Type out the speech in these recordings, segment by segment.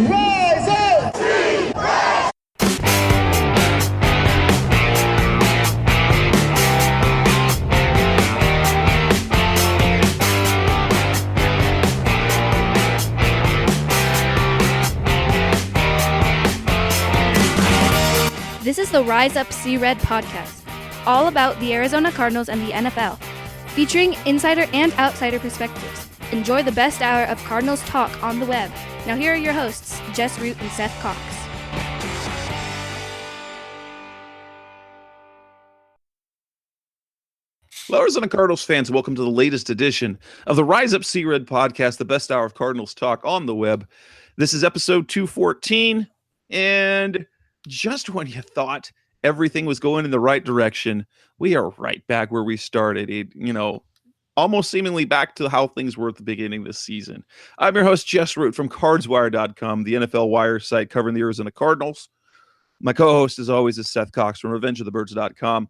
Rise up! This is the Rise Up See Red podcast, all about the Arizona Cardinals and the NFL, featuring insider and outsider perspectives. Enjoy the best hour of Cardinals talk on the web. Now here are your hosts, Jess Root and Seth Cox. Hello, Arizona Cardinals fans. Welcome to the latest edition of the Rise Up See Red podcast, the best hour of Cardinals talk on the web. This is episode 214, and just when you thought everything was going in the right direction, we are right back where we started. Almost seemingly back to how things were at the beginning of this season. I'm your host, Josh Rosen from CardsWire.com, the NFL Wire site covering the Arizona Cardinals. My co-host, as always, is Seth Cox from RevengeOfTheBirds.com,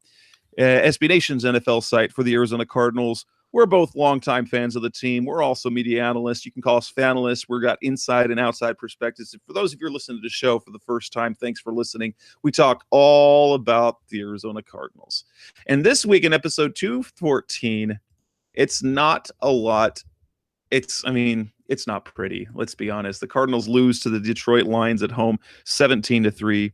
SB Nation's NFL site for the Arizona Cardinals. We're both longtime fans of the team. We're also media analysts. You can call us fanalists. We've got inside and outside perspectives. And for those of you who are listening to the show for the first time, thanks for listening. We talk all about the Arizona Cardinals. And this week in episode 214, it's not a lot. It's not pretty. Let's be honest. The Cardinals lose to the Detroit Lions at home 17-3.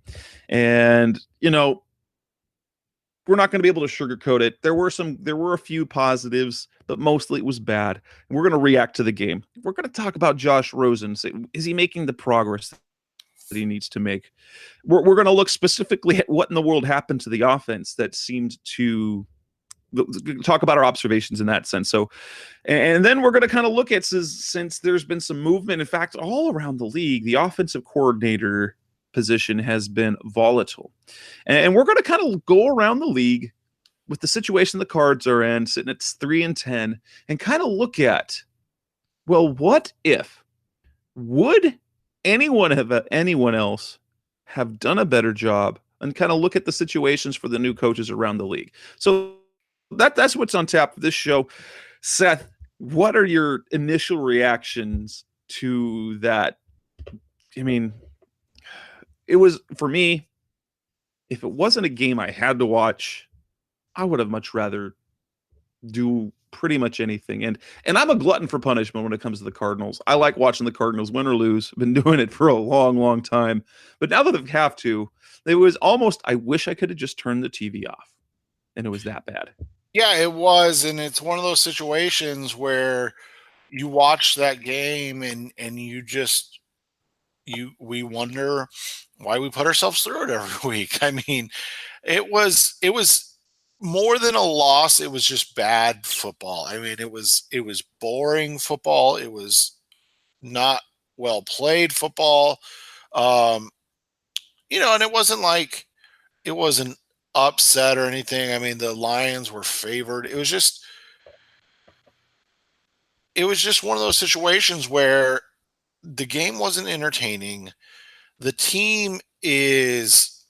And, we're not going to be able to sugarcoat it. There were a few positives, but mostly it was bad. And we're going to react to the game. We're going to talk about Josh Rosen. Is he making the progress that he needs to make? We're going to look specifically at what in the world happened to the offense that seemed to talk about our observations in that sense. So, and then we're going to kind of look at, since there's been some movement, in fact, all around the league, the offensive coordinator position has been volatile. And we're going to kind of go around the league with the situation the Cards are in, sitting at 3-10, and kind of look at, well, what if? Would anyone else have done a better job? And kind of look at the situations for the new coaches around the league. So that's what's on tap for this show. Seth, what are your initial reactions to that? It was, for me, if it wasn't a game I had to watch, I would have much rather do pretty much anything. And I'm a glutton for punishment when it comes to the Cardinals. I like watching the Cardinals win or lose. I've been doing it for a long, long time. But now that I have to, it was almost, I wish I could have just turned the TV off. And it was that bad. Yeah, it was. And it's one of those situations where you watch that game and we wonder why we put ourselves through it every week. It was more than a loss. It was just bad football. It was boring football. It was not well played football. And it wasn't like it was an upset or anything. The Lions were favored. It was just one of those situations where the game wasn't entertaining. The team is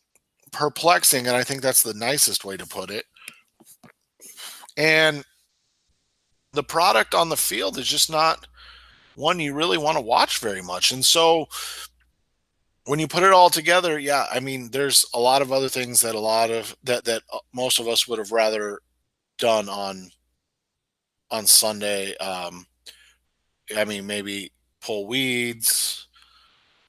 perplexing, and I think that's the nicest way to put it. And the product on the field is just not one you really want to watch very much. And so when you put it all together, there's a lot of other things that most of us would have rather done on Sunday. Maybe pull weeds,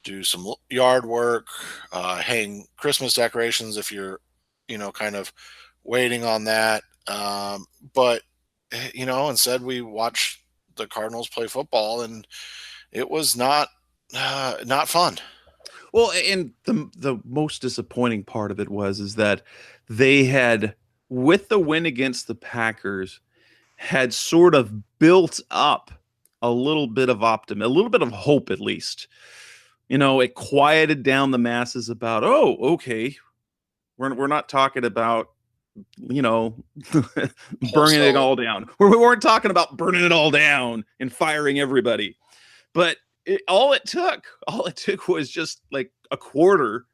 do some yard work, hang Christmas decorations if you're, kind of waiting on that. But instead we watched the Cardinals play football, and it was not fun. Well, and the most disappointing part of it is that they had, with the win against the Packers, had sort of built up a little bit of optimism, a little bit of hope at least. It quieted down the masses about, oh, okay, we're not talking about, burning it all down. We weren't talking about burning it all down and firing everybody. But all it took was just like a quarter,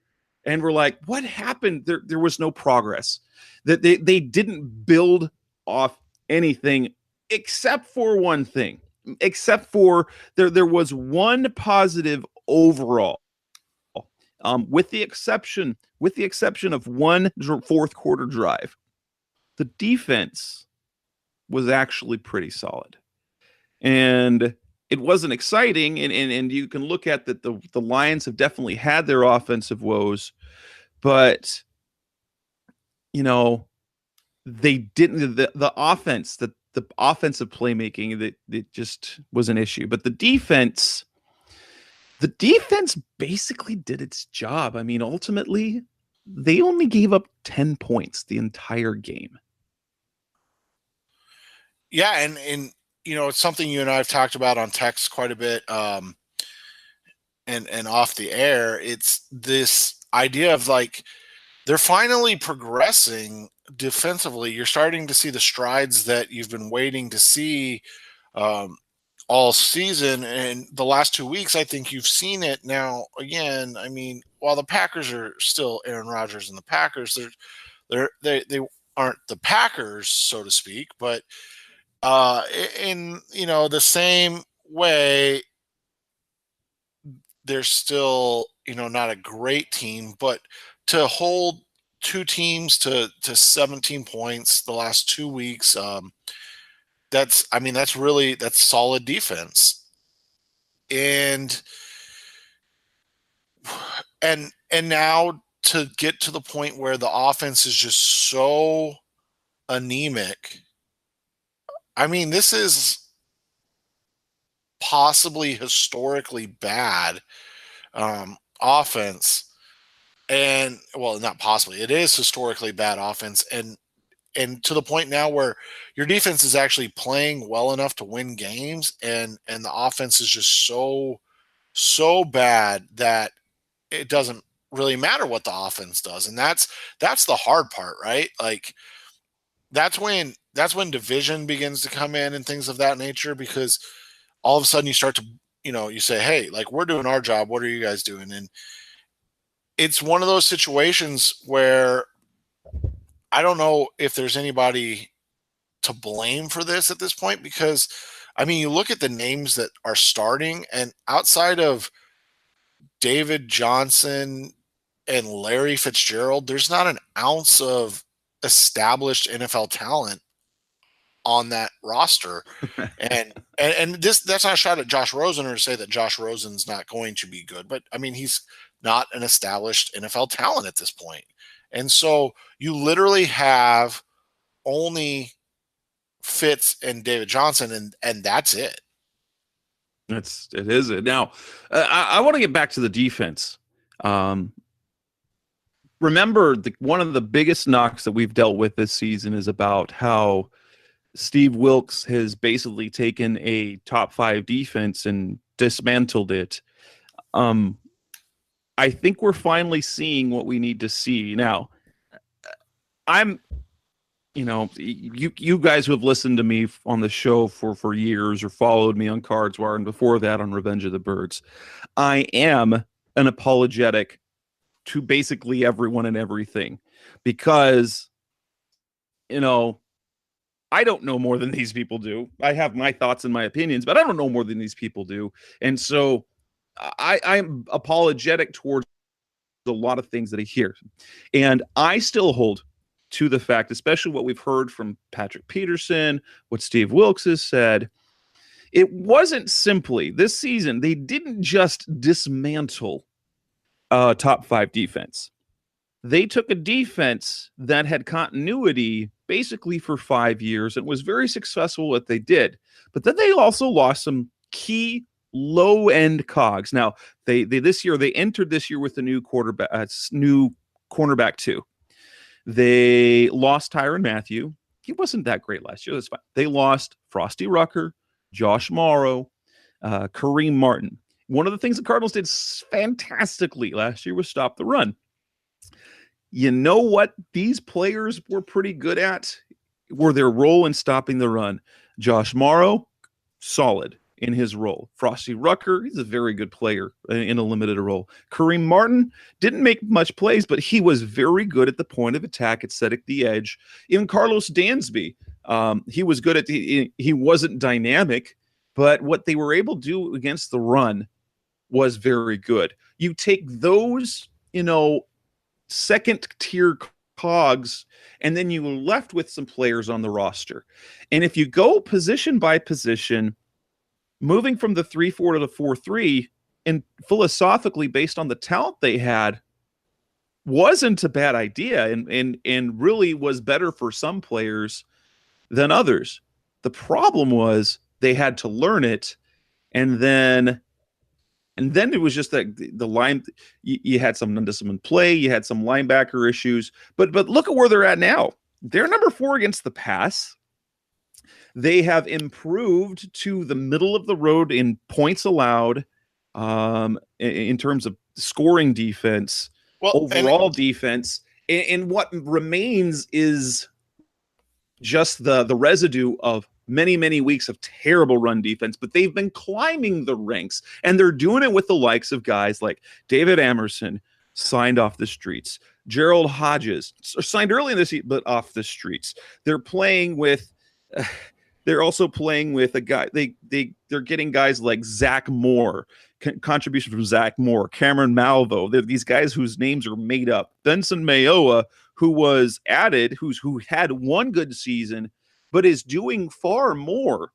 and we're like, what happened? There was no progress. That they didn't build off anything except for one thing. Except for there was one positive overall, with the exception of one fourth quarter drive, the defense was actually pretty solid. And it wasn't exciting, and you can look at that the Lions have definitely had their offensive woes, but they didn't the offense, the offensive playmaking, that just was an issue. But the defense basically did its job. I mean, ultimately, they only gave up 10 points the entire game. Yeah, and it's something you and I have talked about on text quite a bit, and off the air. It's this idea of like they're finally progressing defensively. You're starting to see the strides that you've been waiting to see all season, and the last 2 weeks, I think you've seen it now. Again, I mean, while the Packers are still Aaron Rodgers and the Packers, they aren't the Packers, so to speak, but in the same way, they're still not a great team, but to hold two teams to 17 points the last 2 weeks, that's solid defense. And now to get to the point where the offense is just so anemic. I mean, this is possibly historically bad offense. And, well, not possibly. It is historically bad offense. And to the point now where your defense is actually playing well enough to win games, and the offense is just so bad that it doesn't really matter what the offense does. And that's the hard part, right? Like, that's when division begins to come in and things of that nature, because all of a sudden you start to, you say, hey, like, we're doing our job. What are you guys doing? And it's one of those situations where I don't know if there's anybody to blame for this at this point, because, I mean, you look at the names that are starting, and outside of David Johnson and Larry Fitzgerald, there's not an ounce of established NFL talent on that roster. and that's not a shot at Josh Rosen or to say that Josh Rosen's not going to be good, but I mean, he's not an established NFL talent at this point. And so you literally have only Fitz and David Johnson, and that's it. It is it. Now, I want to get back to the defense. Remember, one of the biggest knocks that we've dealt with this season is about how Steve Wilks has basically taken a top 5 defense and dismantled it. I think we're finally seeing what we need to see. Now, you guys who have listened to me on the show for years or followed me on Cards Wire and before that on Revenge of the Birds, I am an apologetic to basically everyone and everything, because, I don't know more than these people do. I have my thoughts and my opinions, but I don't know more than these people do. And so I'm apologetic towards a lot of things that I hear. And I still hold to the fact, especially what we've heard from Patrick Peterson, what Steve Wilks has said, it wasn't simply this season. They didn't just dismantle top 5 defense. They took a defense that had continuity basically for 5 years and was very successful what they did. But then they also lost some key low-end cogs. Now, they entered this year with a new cornerback too. They lost Tyrann Mathieu. He wasn't that great last year. That's fine. They lost Frosty Rucker, Josh Morrow, Kareem Martin. One of the things the Cardinals did fantastically last year was stop the run. You know what these players were pretty good at? Were their role in stopping the run. Josh Morrow, solid in his role. Frosty Rucker, he's a very good player in a limited role. Kareem Martin didn't make much plays, but he was very good at the point of attack, at setting the edge. Even Carlos Dansby, he was good at he wasn't dynamic, but what they were able to do against the run was very good. You take those, second tier cogs, and then you left with some players on the roster. And if you go position by position, moving from the 3-4 to the 4-3, and philosophically based on the talent they had, wasn't a bad idea, and really was better for some players than others. The problem was they had to learn it, and then it was just that the line, you had some undisciplined play, you had some linebacker issues, but look at where they're at now. They're number 4 against the pass. They have improved to the middle of the road in points allowed, in terms of scoring defense, overall defense, and what remains is just the residue of many, many weeks of terrible run defense, but they've been climbing the ranks, and they're doing it with the likes of guys like David Amerson, signed off the streets, Gerald Hodges, signed early in this season, but off the streets. They're playing with, they're also playing with a guy, they're getting guys like Zach Moore, contribution from Zach Moore, Cameron Malvo. They're these guys whose names are made up. Benson Mayoa, who was added, who had one good season, but is doing far more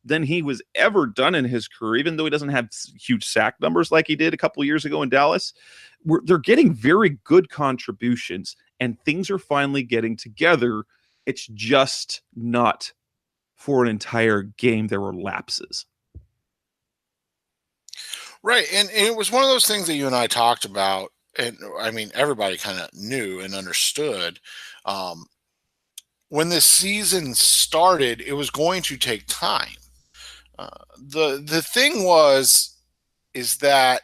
than he was ever done in his career, even though he doesn't have huge sack numbers like he did a couple of years ago in Dallas. They're getting very good contributions, and things are finally getting together. It's just not for an entire game. There were lapses. Right, and it was one of those things that you and I talked about, and I mean, everybody kind of knew and understood. When this season started, it was going to take time. The thing is that,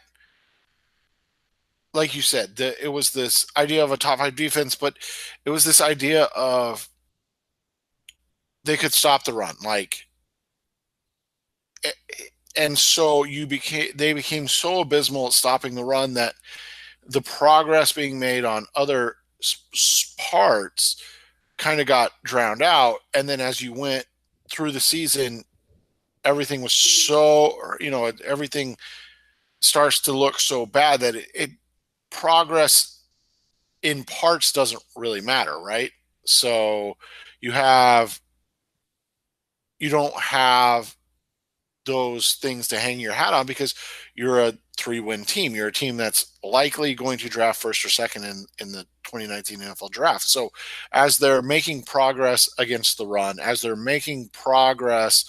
like you said, it was this idea of a top 5 defense, but it was this idea of they could stop the run, and so they became so abysmal at stopping the run that the progress being made on other parts kind of got drowned out. And then as you went through the season, everything was everything starts to look so bad that it progress in parts doesn't really matter, right? So you don't have those things to hang your hat on because you're a 3-win team. You're a team that's likely going to draft first or second in the 2019 NFL draft. So as they're making progress against the run, as they're making progress,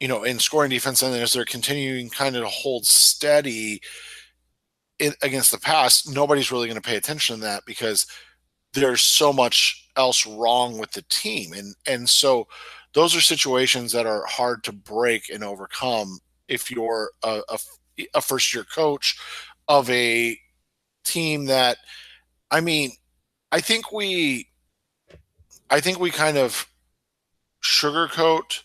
in scoring defense, and as they're continuing kind of to hold steady against the pass, nobody's really going to pay attention to that because there's so much else wrong with the team. And so those are situations that are hard to break and overcome if you're a first-year coach of a team that, I mean, I think we kind of sugarcoat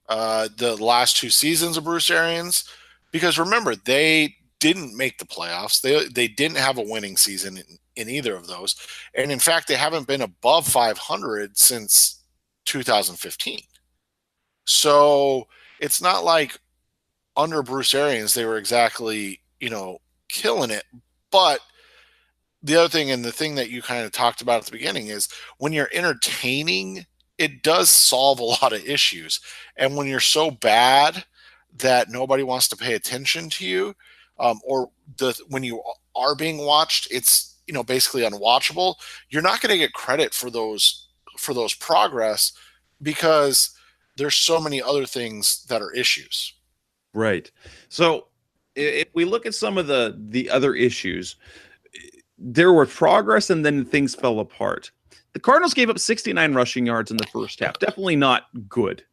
the last 2 seasons of Bruce Arians, because remember, they didn't make the playoffs. They didn't have a winning season in either of those. And in fact, they haven't been above 500 since 2015. So it's not like under Bruce Arians they were exactly, killing it. But the other thing, and the thing that you kind of talked about at the beginning, is when you're entertaining, it does solve a lot of issues. And when you're so bad that nobody wants to pay attention to you, when you are being watched, it's basically unwatchable. You're not going to get credit for those progress because there's so many other things that are issues. Right. So if we look at some of the other issues, there were progress and then things fell apart. The Cardinals gave up 69 rushing yards in the first half. Definitely not good.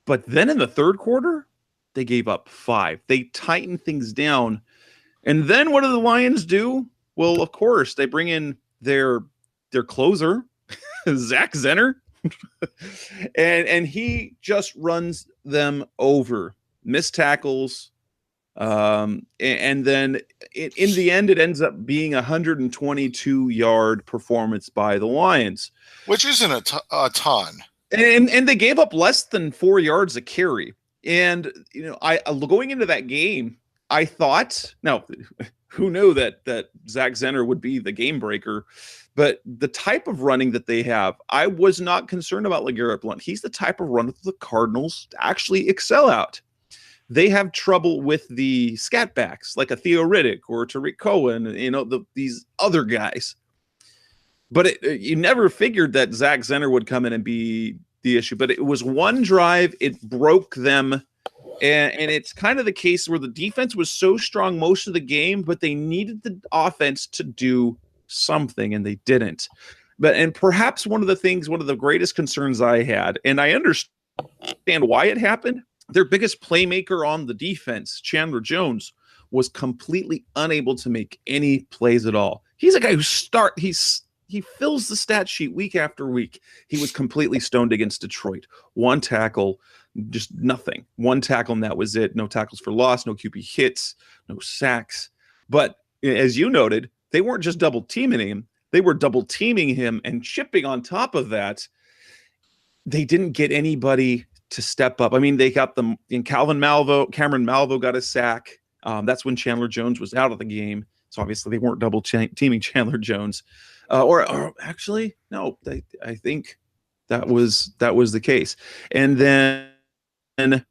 But then in the third quarter, they gave up 5. They tightened things down. And then what do the Lions do? Well, of course, they bring in their closer, Zach Zenner, and he just runs them over, missed tackles, and then in the end, it ends up being a 122-yard performance by the Lions, which isn't a ton. And they gave up less than 4 yards a carry. And I going into that game, I thought, now who knew that Zach Zenner would be the game breaker, but the type of running that they have, I was not concerned about LeGarrette Blount. He's the type of runner that the Cardinals actually excel at. They have trouble with the scat backs like a Theo Riddick or Tariq Cohen, these other guys. But you never figured that Zach Zenner would come in and be the issue. But it was one drive, it broke them. And it's kind of the case where the defense was so strong most of the game, but they needed the offense to do something, and they didn't. And perhaps one of the greatest concerns I had, and I understand why it happened, their biggest playmaker on the defense, Chandler Jones, was completely unable to make any plays at all. He's a guy he fills the stat sheet week after week. He was completely stoned against Detroit. One tackle, just nothing. One tackle, and that was it. No tackles for loss, no QB hits, no sacks. But as you noted, they weren't just double teaming him. They were double teaming him and chipping on top of that. They didn't get anybody to step up. I mean, they got them in Cameron Malvo got a sack. That's when Chandler Jones was out of the game. So obviously they weren't double teaming Chandler Jones. Or actually, no, I think that was the case. And then,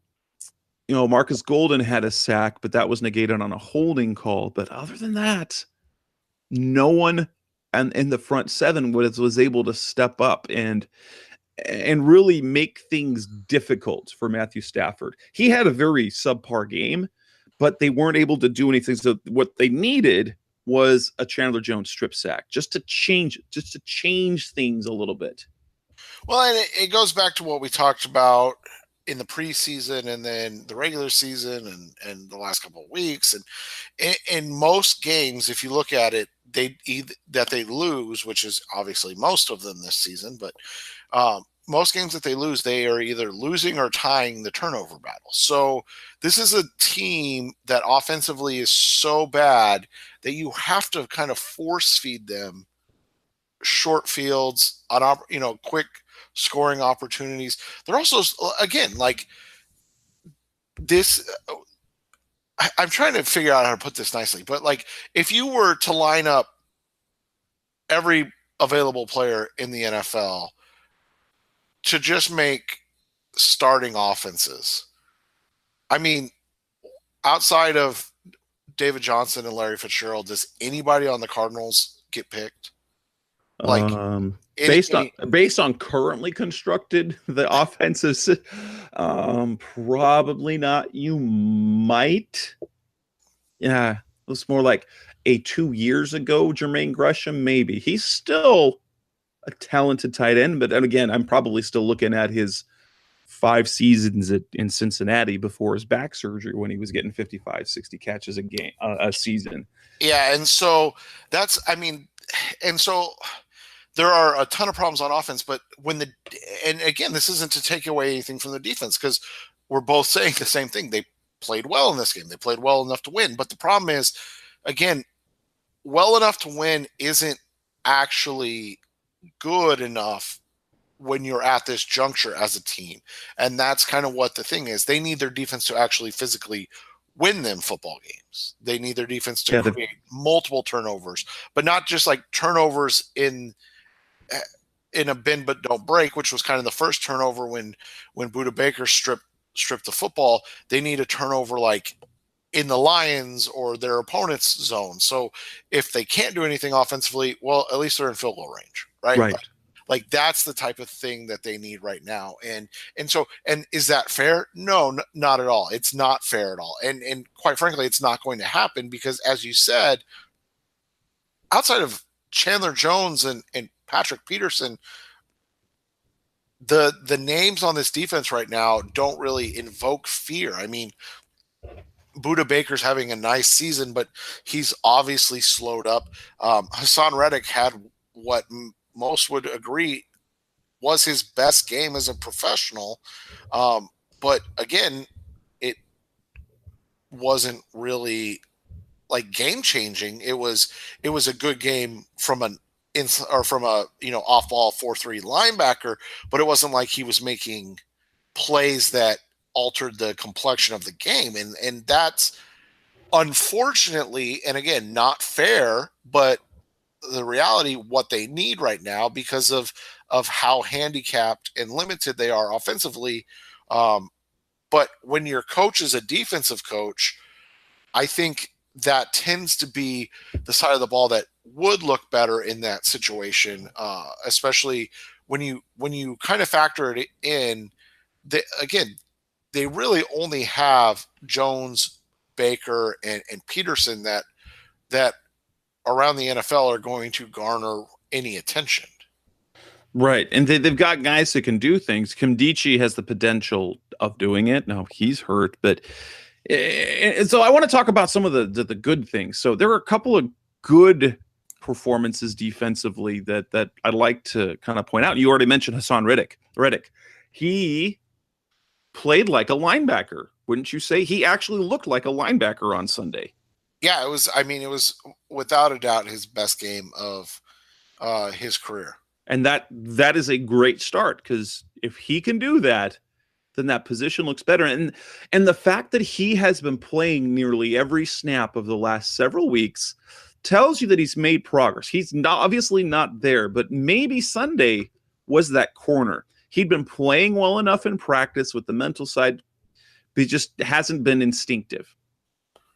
Marcus Golden had a sack, but that was negated on a holding call. But other than that, no one in the front seven was able to step up and really make things difficult for Matthew Stafford. He had a very subpar game, but they weren't able to do anything. So what they needed was a Chandler Jones strip sack just to change things a little bit. Well, and it goes back to what we talked about in the preseason and then the regular season and the last couple of weeks. And in most games, if you look at it, they lose, which is obviously most of them this season, but most games that they lose, they are either losing or tying the turnover battle. So this is a team that offensively is so bad that you have to kind of force feed them short fields on, quick scoring opportunities. They're also, again, like this, I'm trying to figure out how to put this nicely, but like if you were to line up every available player in the NFL to just make starting offenses, I mean, outside of David Johnson and Larry Fitzgerald, does anybody on the Cardinals get picked? Like based on currently constructed the offenses, probably not. You might, yeah. It's more like a 2 years ago Jermaine Gresham, maybe. He's still a talented tight end, but then again, I'm probably still looking at his 5 seasons in Cincinnati before his back surgery when he was getting 55, 60 catches a season. Yeah, and so there are a ton of problems on offense, but and again, this isn't to take away anything from the defense because we're both saying the same thing. They played well in this game. They played well enough to win, but the problem is, again, well enough to win isn't actually good enough when you're at this juncture as a team. And that's kind of what the thing is. They need their defense to actually physically win them football games. They need their defense to create multiple turnovers, but not just like turnovers in a bend but don't break, which was kind of the first turnover when Budda Baker stripped the football. They need a turnover like in the Lions or their opponent's zone. So if they can't do anything offensively, well, at least they're in field goal range, right? Right. Like that's the type of thing that they need right now. And is that fair? No, not at all. It's not fair at all. And quite frankly, it's not going to happen because, as you said, outside of Chandler Jones and Patrick Peterson, the names on this defense right now don't really invoke fear. I mean, Budda Baker's having a nice season, but he's obviously slowed up. Hassan Reddick had what most would agree was his best game as a professional. But again, it wasn't really like game changing. It was a good game from a off ball 4-3 linebacker, but it wasn't like he was making plays that altered the complexion of the game. And that's unfortunately, and again, not fair, but the reality, what they need right now because of how handicapped and limited they are offensively. But when your coach is a defensive coach, I think that tends to be the side of the ball that would look better in that situation, especially when you kind of factor it in. Again, they really only have Jones, Baker, and Peterson that around the NFL are going to garner any attention. Right. And they've got guys that can do things. Kimdichie has the potential of doing it. Now he's hurt, but and so I want to talk about some of the good things. So there are a couple of good performances defensively that I'd like to kind of point out. You already mentioned Hassan Reddick. He played like a linebacker, wouldn't you say? He actually looked like a linebacker on Sunday. Yeah, it was without a doubt his best game of his career. And that is a great start, because if he can do that, then that position looks better. And the fact that he has been playing nearly every snap of the last several weeks tells you that he's made progress. He's obviously not there, but maybe Sunday was that corner. He'd been playing well enough in practice with the mental side, but he just hasn't been instinctive.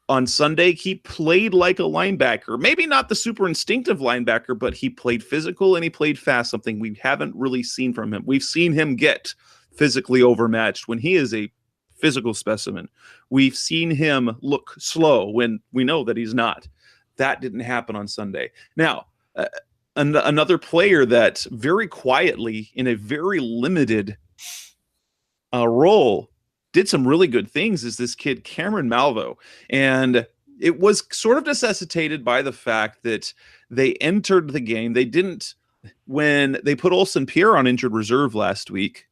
On Sunday, he played like a linebacker. Maybe not the super instinctive linebacker, but he played physical and he played fast, something we haven't really seen from him. We've seen him get physically overmatched when he is a physical specimen. We've seen him look slow when we know that he's not. That didn't happen on Sunday. Now, another player that very quietly, in a very limited role, did some really good things is this kid, Cameron Malvo. And it was sort of necessitated by the fact that they entered the game. They didn't, when they put Olsen Pierre on injured reserve last week,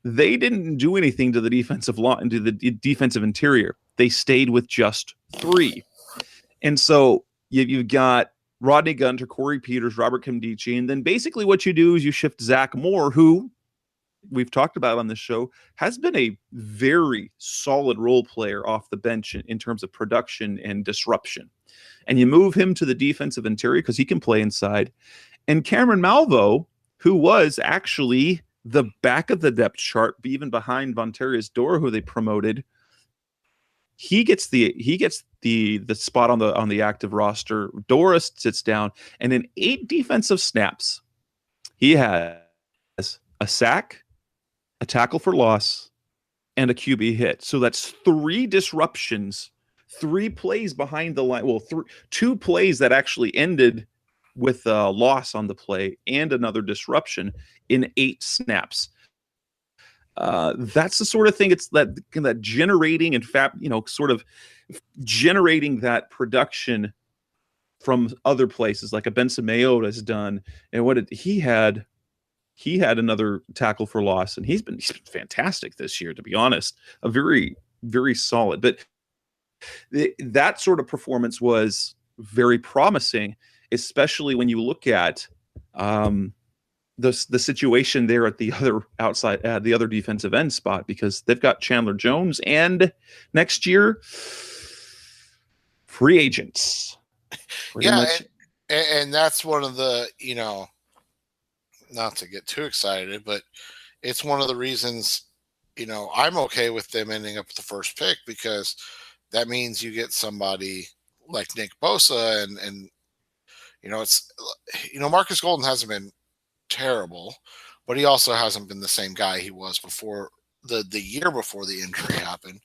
they didn't do anything to the defensive line, to the defensive interior. They stayed with just 3. And so you've got Rodney Gunter, Corey Peters, Robert Kimdichie, and then basically what you do is you shift Zach Moore, who we've talked about on this show, has been a very solid role player off the bench in terms of production and disruption. And you move him to the defensive interior because he can play inside. And Cameron Malvo, who was actually the back of the depth chart, even behind Vonterius Dora, who they promoted, he gets the spot on the active roster. Dora sits down, and in 8 defensive snaps, he has a sack, a tackle for loss, and a QB hit. So that's 3 disruptions, 3 plays behind the line. Well, 2 plays that actually ended with a loss on the play and another disruption in 8 snaps. That's the sort of thing. It's that generating and sort of generating that production from other places, like a Benson Mayotte has done. And he had another tackle for loss, and he's been fantastic this year, to be honest. A very, very solid. But that sort of performance was very promising, especially when you look at the situation there at the other outside, the other defensive end spot, because they've got Chandler Jones and next year free agents. And that's one of the, not to get too excited, but it's one of the reasons, I'm okay with them ending up with the first pick, because that means you get somebody like Nick Bosa and it's, Marcus Golden hasn't been terrible, but he also hasn't been the same guy he was before the year before the injury happened.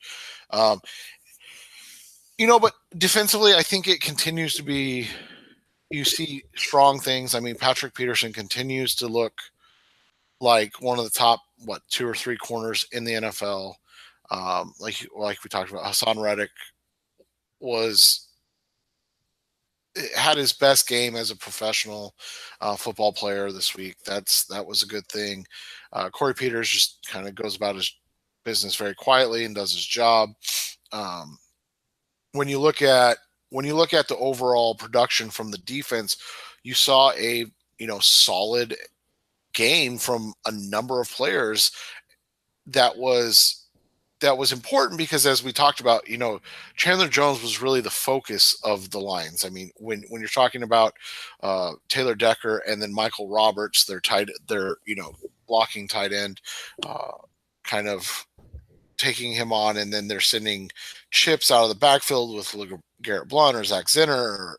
But defensively, I think it continues to be, you see strong things. I mean, Patrick Peterson continues to look like one of the top, 2 or 3 corners in the NFL. Like we talked about, Hassan Reddick had his best game as a professional football player this week. That was a good thing. Corey Peters just kind of goes about his business very quietly and does his job. When you look at the overall production from the defense, you saw a solid game from a number of players that that was important because, as we talked about, Chandler Jones was really the focus of the Lions. I mean, when you're talking about Taylor Decker and then Michael Roberts, their blocking tight end, kind of taking him on, and then they're sending chips out of the backfield with Garrett Blount or Zach Zinner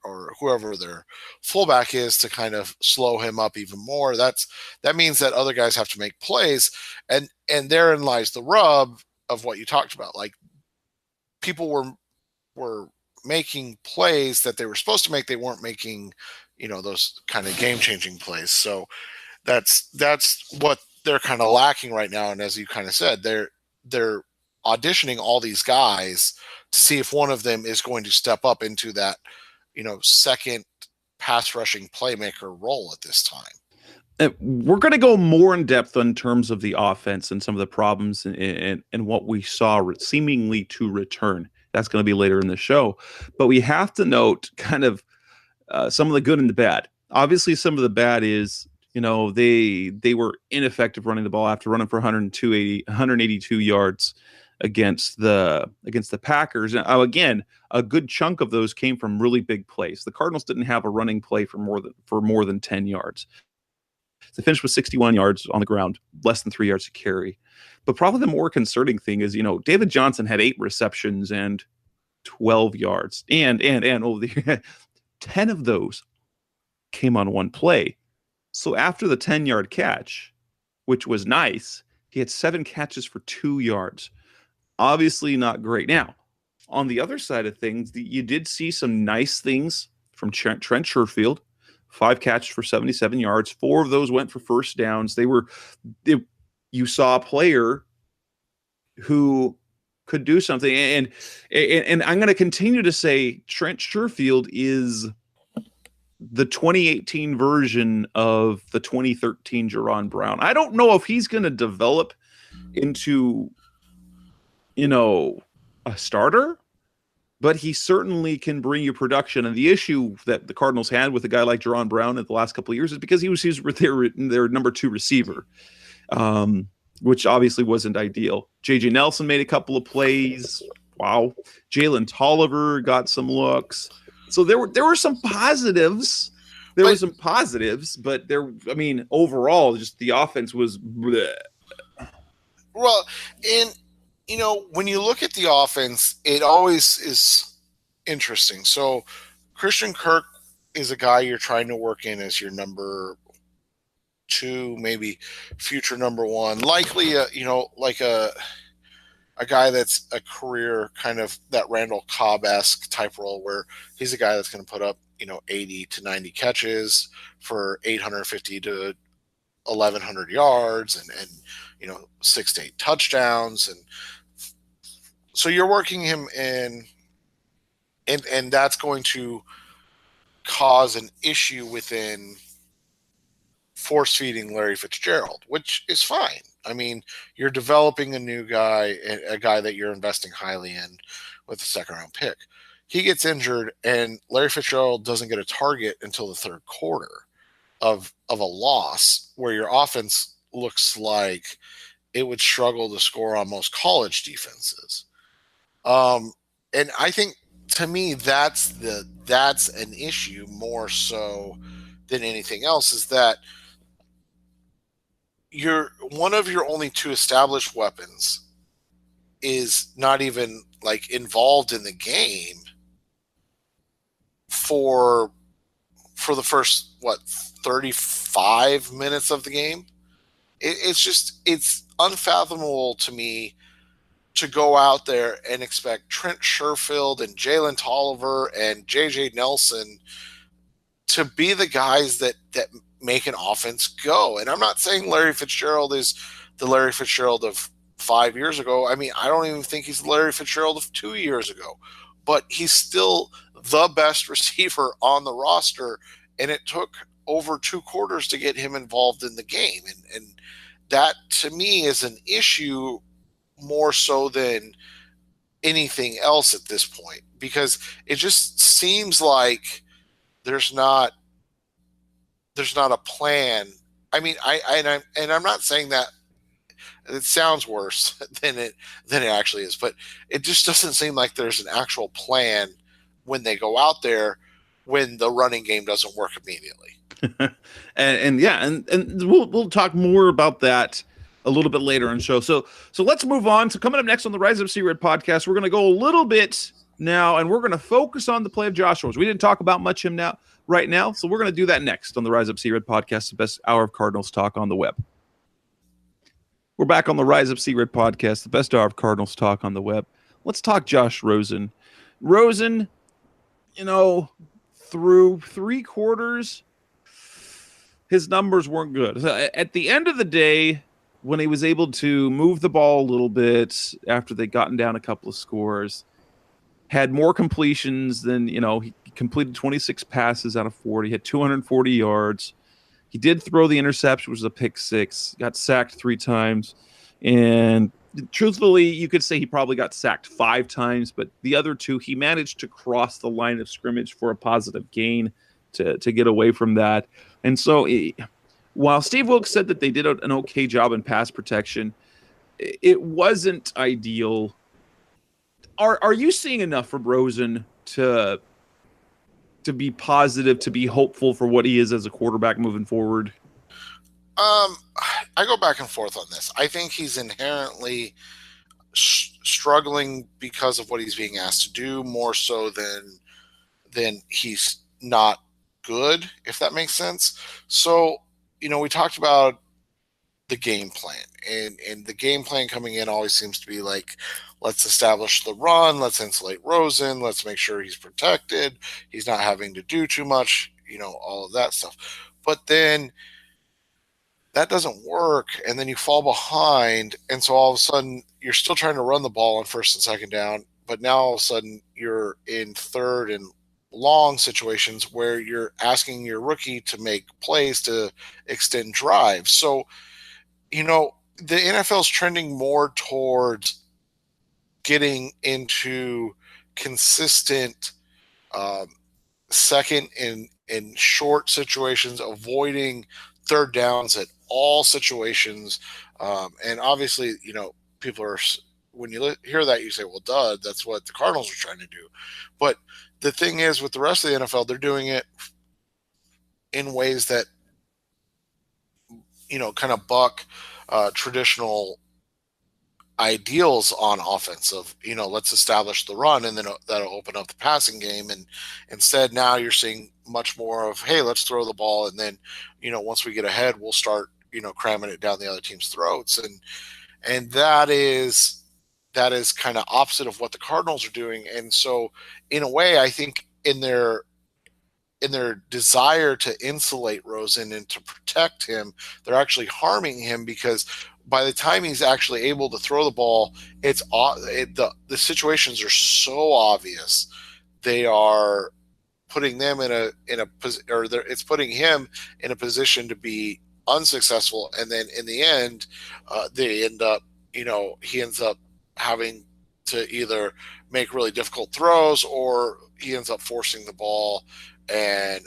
or whoever their fullback is to kind of slow him up even more. That means that other guys have to make plays, and therein lies the rub of what you talked about. Like, people were making plays that they were supposed to make. They weren't making, those kind of game-changing plays. So that's what they're kind of lacking right now. And as you kind of said, they're auditioning all these guys to see if one of them is going to step up into that, second pass rushing playmaker role at this time. We're going to go more in depth in terms of the offense and some of the problems and what we saw seemingly to return. That's going to be later in the show. But we have to note kind of some of the good and the bad. Obviously, some of the bad is, they were ineffective running the ball after running for 182 yards against the Packers. Now, again, a good chunk of those came from really big plays. The Cardinals didn't have a running play for more than 10 yards. They finished with 61 yards on the ground, less than 3 yards to carry. But probably the more concerning thing is, David Johnson had 8 receptions and 12 yards. And 10 of those came on one play. So after the 10-yard catch, which was nice, he had 7 catches for 2 yards. Obviously not great. Now, on the other side of things, you did see some nice things from Trent Sherfield. 5 catches for 77 yards. 4 of those went for first downs. You saw a player who could do something. And I'm going to continue to say Trent Sherfield is the 2018 version of the 2013 Jerron Brown. I don't know if he's going to develop into, a starter, but he certainly can bring you production. And the issue that the Cardinals had with a guy like Jerron Brown in the last couple of years is because he was their number 2 receiver, which obviously wasn't ideal. J.J. Nelson made a couple of plays. Wow. Jalen Tolliver got some looks. So there were some positives. But overall, just the offense was bleh. Well, and when you look at the offense, it always is interesting. So Christian Kirk is a guy you're trying to work in as your number 2, maybe future number 1, likely like a guy that's a career kind of that Randall Cobb-esque type role where he's a guy that's going to put up 80 to 90 catches for 850 to 1,100 yards and 6 to 8 touchdowns. And so you're working him in, and that's going to cause an issue within force feeding Larry Fitzgerald, which is fine. I mean, you're developing a new guy, a guy that you're investing highly in with a 2nd-round pick. He gets injured, and Larry Fitzgerald doesn't get a target until the 3rd quarter of a loss, where your offense looks like it would struggle to score on most college defenses. And I think, to me, that's an issue more so than anything else, is that one of your only 2 established weapons is not even like involved in the game for the first 35 minutes of the game. It's unfathomable to me to go out there and expect Trent Sherfield and Jalen Tolliver and J.J. Nelson to be the guys that make an offense go. And I'm not saying Larry Fitzgerald is the Larry Fitzgerald of 5 years ago. I mean, I don't even think he's the Larry Fitzgerald of 2 years ago, but he's still the best receiver on the roster. And it took over 2 quarters to get him involved in the game. And that, to me, is an issue more so than anything else at this point, because it just seems like there's not a plan. I mean, I'm not saying that It sounds worse than it actually is, but it just doesn't seem like there's an actual plan when they go out there when the running game doesn't work immediately. and we'll talk more about that a little bit later on the show. So let's move on. So coming up next on the Rise Up C Red podcast, we're going to go a little bit now, and we're going to focus on the play of Josh Rosen. We didn't talk about much him right now, so we're going to do that next on the Rise Up C Red podcast, the best hour of Cardinals talk on the web. We're back on the Rise Up C Red podcast, the best hour of Cardinals talk on the web. Let's talk Josh Rosen. Rosen, through 3 quarters, his numbers weren't good. At the end of the day, when he was able to move the ball a little bit after they'd gotten down a couple of scores, had more completions than, he completed 26 passes out of 40, had 240 yards. He did throw the interception, which was a pick 6, got sacked 3 times. And truthfully, you could say he probably got sacked 5 times, but the other 2, he managed to cross the line of scrimmage for a positive gain to get away from that. And so while Steve Wilkes said that they did an okay job in pass protection, it wasn't ideal. Are you seeing enough from Rosen to be positive, to be hopeful for what he is as a quarterback moving forward? I go back and forth on this. I think he's inherently struggling because of what he's being asked to do, more so than he's not good, if that makes sense. So, we talked about the game plan, and the game plan coming in always seems to be like, let's establish the run, let's insulate Rosen, let's make sure he's protected, he's not having to do too much, all of that stuff. But then that doesn't work, and then you fall behind, and so all of a sudden you're still trying to run the ball on first and second down, but now all of a sudden you're in third and long situations where you're asking your rookie to make plays to extend drives. So, the NFL is trending more towards getting into consistent second in short situations, avoiding third downs at all situations. And obviously, people are, when you hear that, you say, well, duh, that's what the Cardinals are trying to do. But the thing is, with the rest of the NFL, they're doing it in ways that, kind of buck traditional ideals on offense of, let's establish the run, and then that'll open up the passing game. And instead, now you're seeing much more of, hey, let's throw the ball, and then, once we get ahead, we'll start, cramming it down the other team's throats. And that is kind of opposite of what the Cardinals are doing. And so, in a way, I think in their desire to insulate Rosen and to protect him, they're actually harming him, because by the time he's actually able to throw the ball, the situations are so obvious. They are putting them it's putting him in a position to be unsuccessful, and then in the end, he ends up having to either make really difficult throws, or he ends up forcing the ball and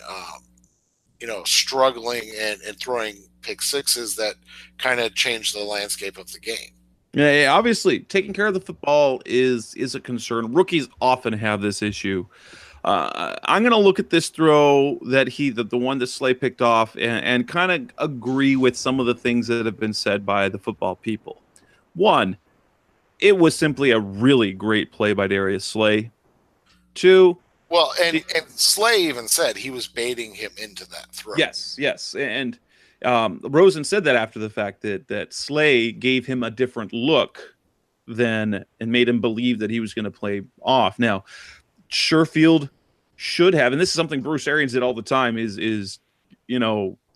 struggling and throwing pick 6s that kind of change the landscape of the game. Yeah, obviously taking care of the football is a concern. Rookies often have this issue. I'm going to look at this throw that the one that Slay picked off, and kind of agree with some of the things that have been said by the football people. One, it was simply a really great play by Darius Slay. 2, well, and Slay even said he was baiting him into that throw. Yes, and Rosen said that after the fact that Slay gave him a different look and made him believe that he was going to play off. Now, Sherfield should have, and this is something Bruce Arians did all the time, is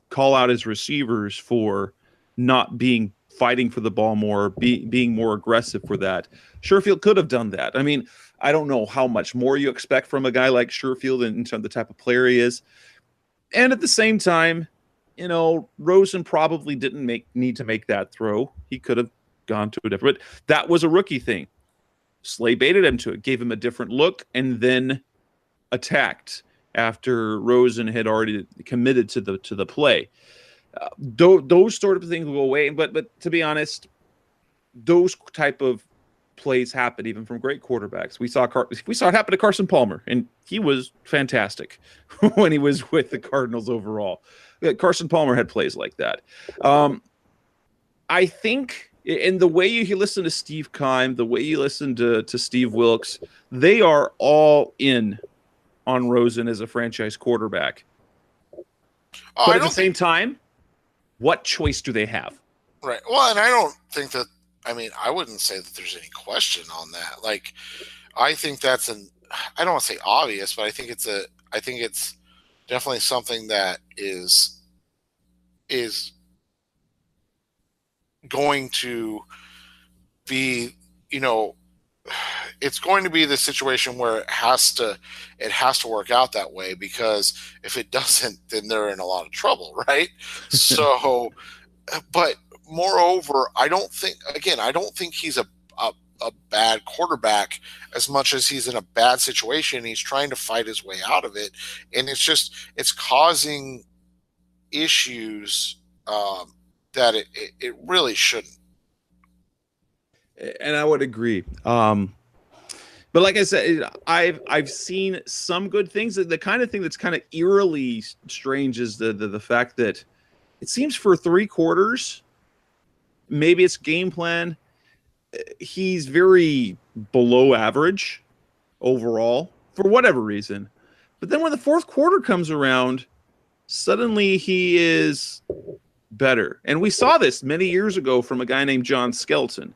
call out his receivers for not fighting for the ball more, being more aggressive for that. Sherfield could have done that. I mean, I don't know how much more you expect from a guy like Sherfield in terms of the type of player he is. And at the same time, Rosen probably didn't need to make that throw. He could have gone to a different, but that was a rookie thing. Slay baited him to it, gave him a different look, and then attacked after Rosen had already committed to the play. Those sort of things will go away. But to be honest, those type of plays happen even from great quarterbacks. We saw it happen to Carson Palmer, and he was fantastic when he was with the Cardinals overall. Carson Palmer had plays like that. I think, in the way you listen to Steve Keim, the way you listen to Steve Wilks, they are all in on Rosen as a franchise quarterback. But at the same time, what choice do they have? Right. Well, and I don't think that, I wouldn't say that there's any question on that. Like, I think that's I don't want to say obvious, but I think it's definitely something that is going to be, it's going to be the situation where it has to work out that way, because if it doesn't, then they're in a lot of trouble, right? So, but moreover, I don't think he's a bad quarterback as much as he's in a bad situation. He's trying to fight his way out of it, and it's causing issues that it really shouldn't. And I would agree. But like I said, I've seen some good things. The kind of thing that's kind of eerily strange is the fact that it seems for 3 quarters, maybe it's game plan, he's very below average overall for whatever reason. But then when the 4th quarter comes around, suddenly he is better. And we saw this many years ago from a guy named John Skelton.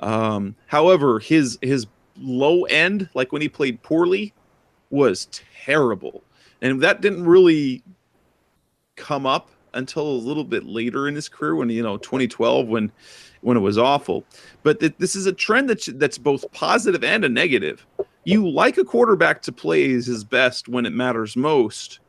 However, his low end, like when he played poorly, was terrible. And that didn't really come up until a little bit later in his career, when 2012, when it was awful. But this is a trend that's both positive and a negative. You like a quarterback to play his best when it matters most,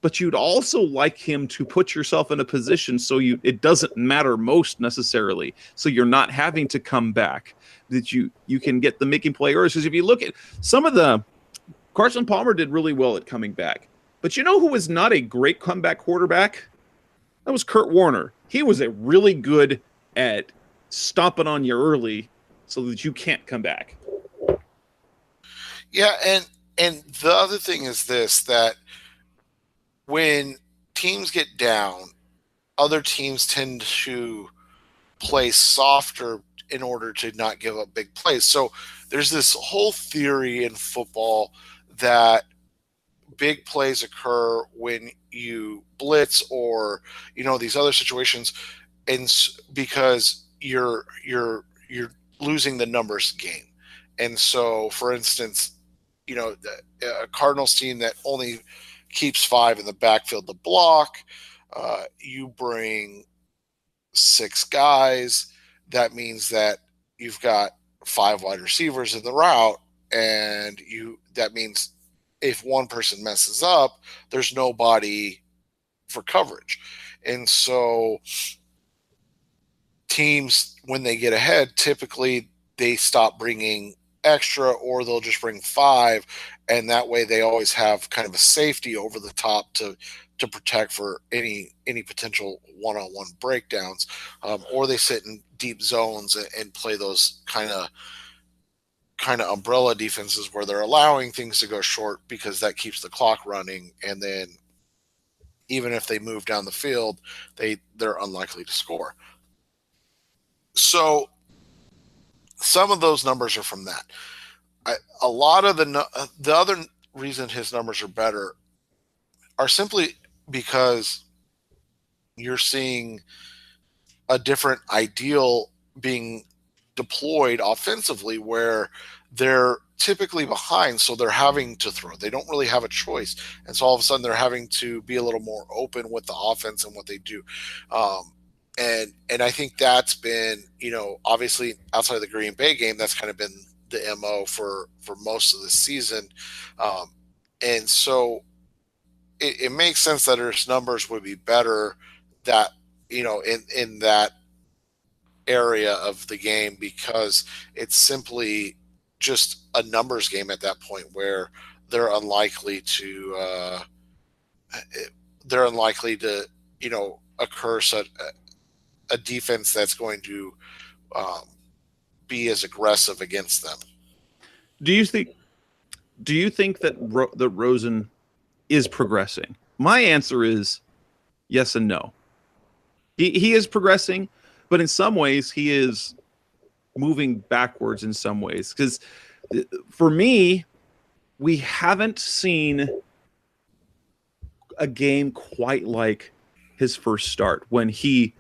but you'd also like him to put yourself in a position so it doesn't matter most necessarily, so you're not having to come back, that you can get the making play early. Because if you look at some of the, Carson Palmer did really well at coming back, but you know who was not a great comeback quarterback? That was Kurt Warner. He was a really good at stomping on you early so that you can't come back. Yeah, and the other thing is this, that when teams get down, other teams tend to play softer in order to not give up big plays. So there's this whole theory in football that big plays occur when you blitz, or these other situations, and because you're losing the numbers game. And so, for instance, a Cardinals team that only keeps 5 in the backfield to block, you bring 6 guys, that means that you've got 5 wide receivers in the route, and that means if one person messes up, there's nobody for coverage. And so teams, when they get ahead, typically they stop bringing extra, or they'll just bring 5, and that way they always have kind of a safety over the top to protect for any potential one-on-one breakdowns, or they sit in deep zones and play those kind of umbrella defenses where they're allowing things to go short because that keeps the clock running, and then even if they move down the field, they're unlikely to score. So some of those numbers are from that. A lot of the other reason his numbers are better are simply because you're seeing a different ideal being deployed offensively, where they're typically behind, so they're having to throw. They don't really have a choice, and so all of a sudden they're having to be a little more open with the offense and what they do. And I think that's been, obviously outside of the Green Bay game, that's kind of been the MO for most of the season. And so it makes sense that his numbers would be better that, in that area of the game, because it's simply just a numbers game at that point, where they're unlikely to occur such a defense that's going to be as aggressive against them. Do you think that that Rosen is progressing? My answer is yes and no. He is progressing, but in some ways he is moving backwards in some ways. Because for me, we haven't seen a game quite like his first start when he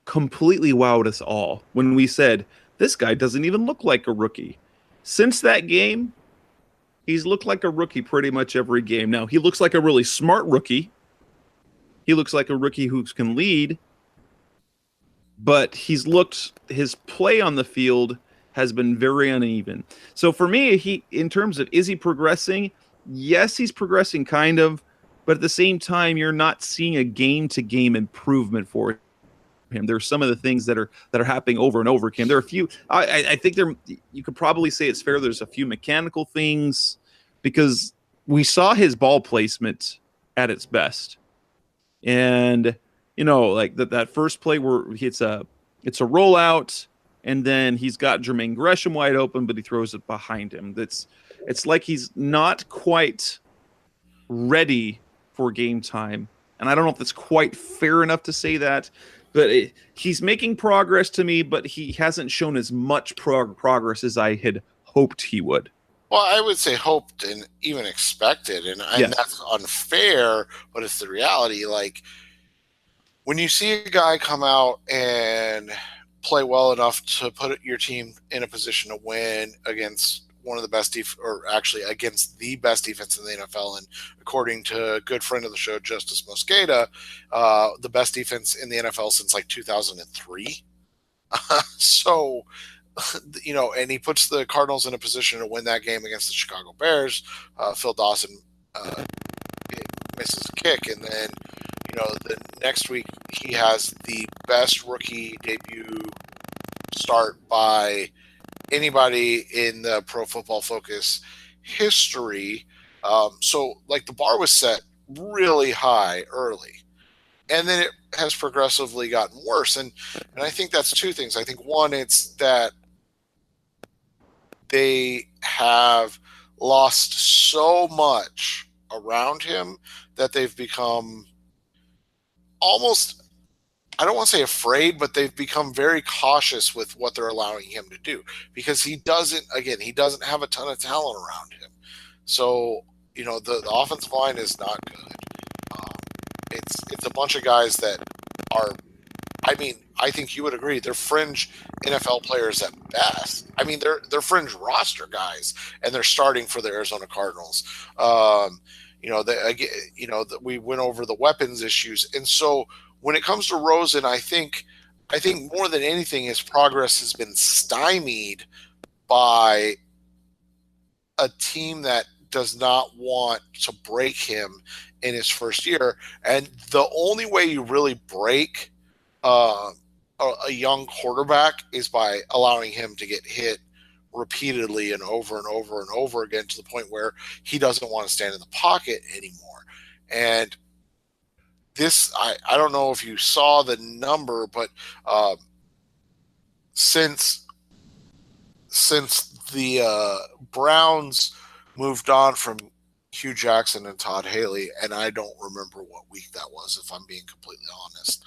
completely wowed us all. When we said, this guy doesn't even look like a rookie. Since that game, he's looked like a rookie pretty much every game. Now, he looks like a really smart rookie. He looks like a rookie who can lead. But his play on the field has been very uneven. So for me, in terms of, is he progressing? Yes, he's progressing kind of. But at the same time, you're not seeing a game-to-game improvement for him. There's some of the things that are happening over and over again. There are a few. I think you could probably say it's fair. There's a few mechanical things because we saw his ball placement at its best, and like that first play where it's a rollout, and then he's got Jermaine Gresham wide open, but he throws it behind him. It's like he's not quite ready for game time, and I don't know if that's quite fair enough to say that. But he's making progress to me, but he hasn't shown as much progress as I had hoped he would. Well, I would say hoped and even expected, and that's unfair, but it's the reality. Like, when you see a guy come out and play well enough to put your team in a position to win against one of the best against the best defense in the NFL, and according to a good friend of the show, Justice Mosqueda, the best defense in the NFL since like 2003. So, and he puts the Cardinals in a position to win that game against the Chicago Bears. Phil Dawson misses a kick, and then the next week he has the best rookie debut start by anybody in the Pro Football Focus history. So like the bar was set really high early, and then it has progressively gotten worse. And I think that's two things. I think one, it's that they have lost so much around him that they've become almost, I don't want to say afraid, but they've become very cautious with what they're allowing him to do, because he doesn't have a ton of talent around him. So, the offensive line is not good. It's a bunch of guys that are, I think you would agree, they're fringe NFL players at best. They're fringe roster guys, and they're starting for the Arizona Cardinals. We went over the weapons issues, and so when it comes to Rosen, I think more than anything, his progress has been stymied by a team that does not want to break him in his first year. And the only way you really break a young quarterback is by allowing him to get hit repeatedly and over and over and over again, to the point where he doesn't want to stand in the pocket anymore. And this, I don't know if you saw the number, but since the Browns moved on from Hugh Jackson and Todd Haley, and I don't remember what week that was, if I'm being completely honest,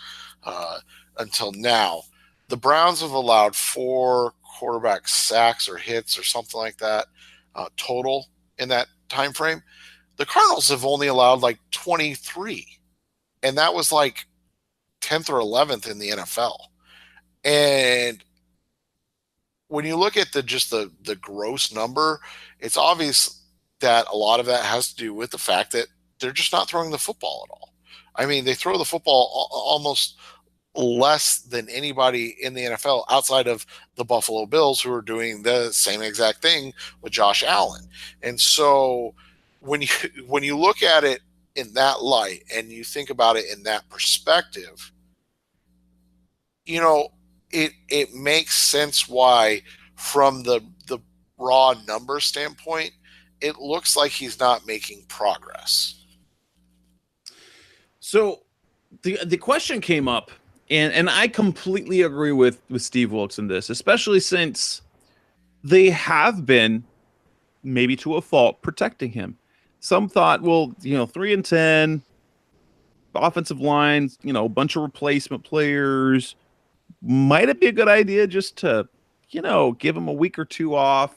until now, the Browns have allowed 4 quarterback sacks or hits or something like that total in that time frame. The Cardinals have only allowed like 23. And that was like 10th or 11th in the NFL. And when you look at the gross number, it's obvious that a lot of that has to do with the fact that they're just not throwing the football at all. They throw the football almost less than anybody in the NFL outside of the Buffalo Bills, who are doing the same exact thing with Josh Allen. And so when you look at it in that light, and you think about it in that perspective, it makes sense why, from the raw number standpoint, it looks like he's not making progress. So the question came up, and I completely agree with Steve Wilkes in this, especially since they have been, maybe to a fault, protecting him. Some thought, well, 3-10, offensive lines, a bunch of replacement players. Might it be a good idea just to, give him a week or two off?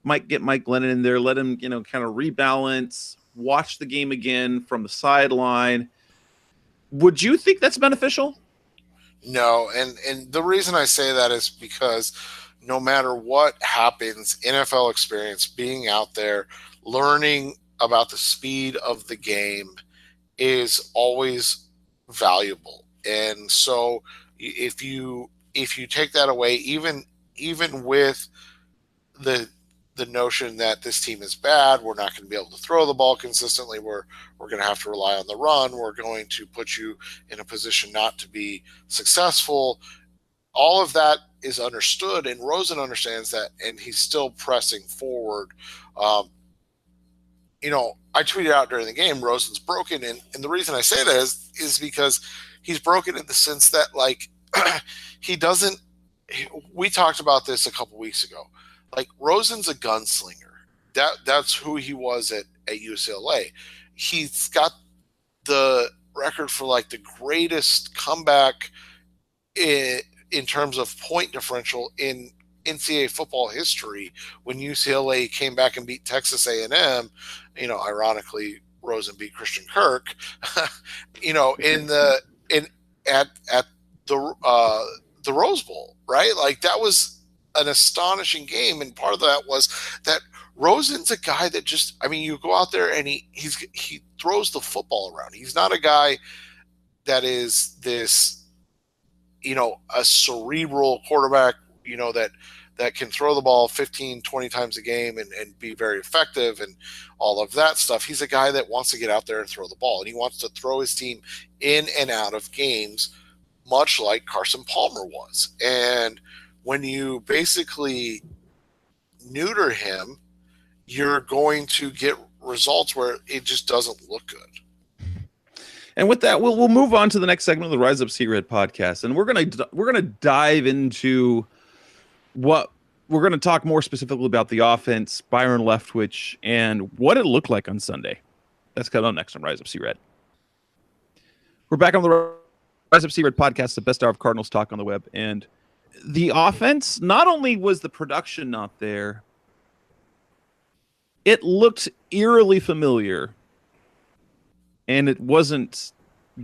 Might get Mike Glennon in there, let him, kind of rebalance, watch the game again from the sideline. Would you think that's beneficial? No, and the reason I say that is because no matter what happens, NFL experience, being out there, learning about the speed of the game is always valuable. And so if you take that away, even with the notion that this team is bad, we're not going to be able to throw the ball consistently, we're going to have to rely on the run, we're going to put you in a position not to be successful. All of that is understood, and Rosen understands that, and he's still pressing forward. I tweeted out during the game, Rosen's broken, and the reason I say that is because he's broken in the sense that, like, he doesn't. We talked about this a couple weeks ago. Like, Rosen's a gunslinger. That's who he was at UCLA. He's got the record for like the greatest comeback in terms of point differential in NCAA football history when UCLA came back and beat Texas A&M. Ironically, Rosen beat Christian Kirk. At the Rose Bowl, right? Like, that was an astonishing game, and part of that was that Rosen's a guy that just, you go out there and he throws the football around. He's not a guy that is this, a cerebral quarterback, that can throw the ball 15, 20 times a game and be very effective and all of that stuff. He's a guy that wants to get out there and throw the ball, and he wants to throw his team in and out of games, much like Carson Palmer was. And when you basically neuter him, you're going to get results where it just doesn't look good. And with that, we'll move on to the next segment of the Rise Up C-Red podcast, and we're gonna dive into what we're gonna talk more specifically about the offense, Byron Leftwich, and what it looked like on Sunday. That's coming up next on Rise Up C-Red. We're back on the Rise Up C-Red podcast, the best hour of Cardinals talk on the web, and the offense, not only was the production not there, it looked eerily familiar, and it wasn't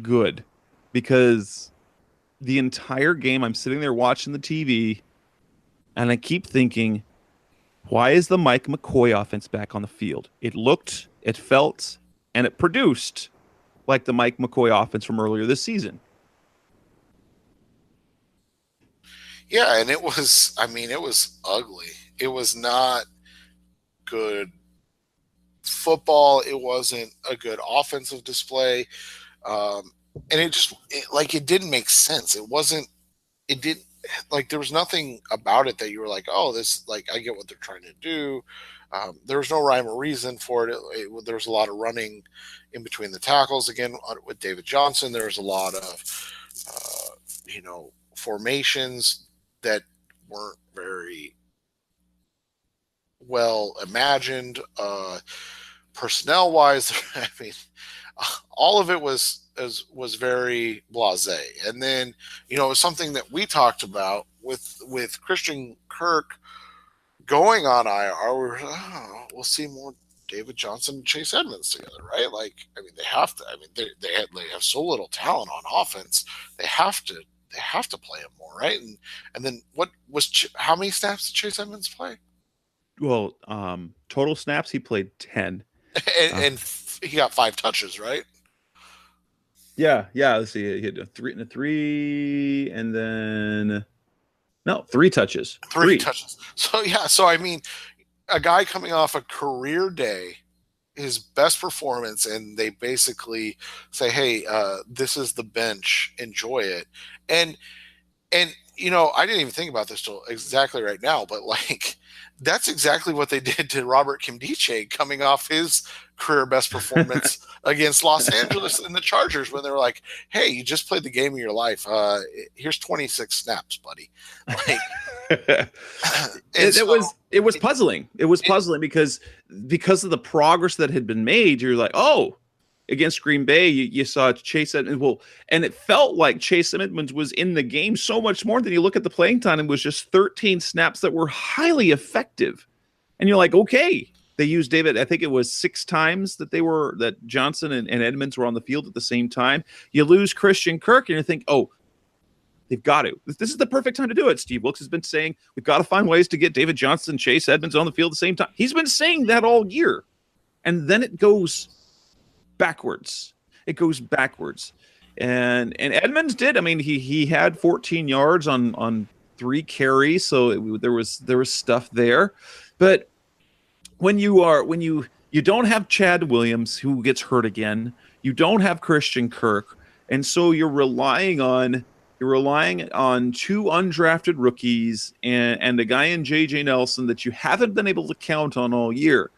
good, because the entire game I'm sitting there watching the TV, and I keep thinking, why is the Mike McCoy offense back on the field? It looked, it felt, and it produced like the Mike McCoy offense from earlier this season. Yeah, and it was ugly. It was not good football. It wasn't a good offensive display. And it didn't make sense. There was nothing about it that you were like, oh, this, like, I get what they're trying to do. There was no rhyme or reason for it. There was a lot of running in between the tackles. Again, with David Johnson, there was a lot of, formations that weren't very well imagined. Personnel wise, all of it was very blasé. And then, it was something that we talked about with Christian Kirk going on IR. We'll see more David Johnson and Chase Edmonds together, right? They have to. They have so little talent on offense. They have to play him more, right? And then how many snaps did Chase Edmonds play? Well, total snaps, he played 10. And he got 5 touches, right? Yeah. Let's see. He had a 3, and then 3 touches. 3 touches. So yeah. So a guy coming off a career day, his best performance, and they basically say, "Hey, this is the bench. Enjoy it." And I didn't even think about this till exactly right now, but that's exactly what they did to Robert Kimdiche coming off his career best performance against Los Angeles and the Chargers when they were like, hey, you just played the game of your life. Here's 26 snaps, buddy. Like, it was puzzling. It was puzzling because of the progress that had been made. You're like, oh, against Green Bay, you saw Chase Edmonds. Well, and it felt like Chase Edmonds was in the game so much more than you look at the playing time. It was just 13 snaps that were highly effective. And you're like, okay, they used David. I think it was 6 times that Johnson and Edmonds were on the field at the same time. You lose Christian Kirk and you think, oh, they've got to. This is the perfect time to do it. Steve Wilkes has been saying we've got to find ways to get David Johnson and Chase Edmonds on the field at the same time. He's been saying that all year. And then it goes backwards. And Edmonds did. I mean, he had 14 yards on 3 carries, so there was stuff there. But when you don't have Chad Williams, who gets hurt again, you don't have Christian Kirk, and so you're relying on 2 undrafted rookies and a guy in JJ Nelson that you haven't been able to count on all year.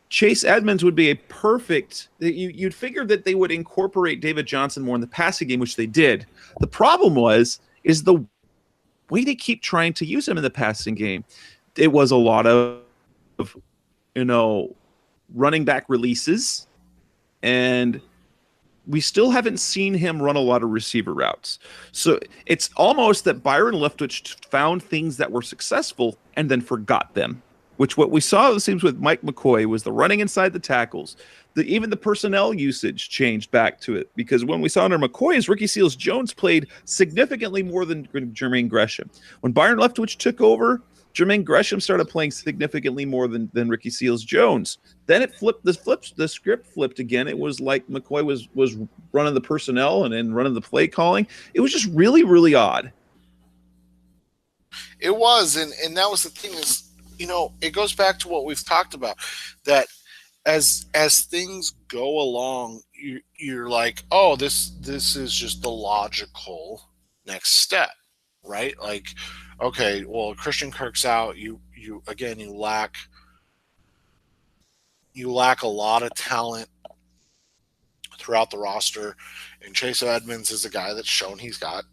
Chase Edmonds would be a perfect. You'd figure that they would incorporate David Johnson more in the passing game, which they did. The problem is the way they keep trying to use him in the passing game. It was a lot of, running back releases, and we still haven't seen him run a lot of receiver routes. So it's almost that Byron Leftwich found things that were successful and then forgot them. Which what we saw, it seems, with Mike McCoy was the running inside the tackles. Even the personnel usage changed back to it, because when we saw under McCoy, as Ricky Seals-Jones played significantly more than Jermaine Gresham. When Byron Leftwich took over, Jermaine Gresham started playing significantly more than Ricky Seals-Jones. Then the script flipped again. It was like McCoy was running the personnel and running the play calling. It was just really, really odd. It was, and that was the thing is, it goes back to what we've talked about, that as things go along, you're like, oh, this is just the logical next step, right? Like, okay, well, Christian Kirk's out. You lack a lot of talent throughout the roster, and Chase Edmonds is a guy that's shown he's got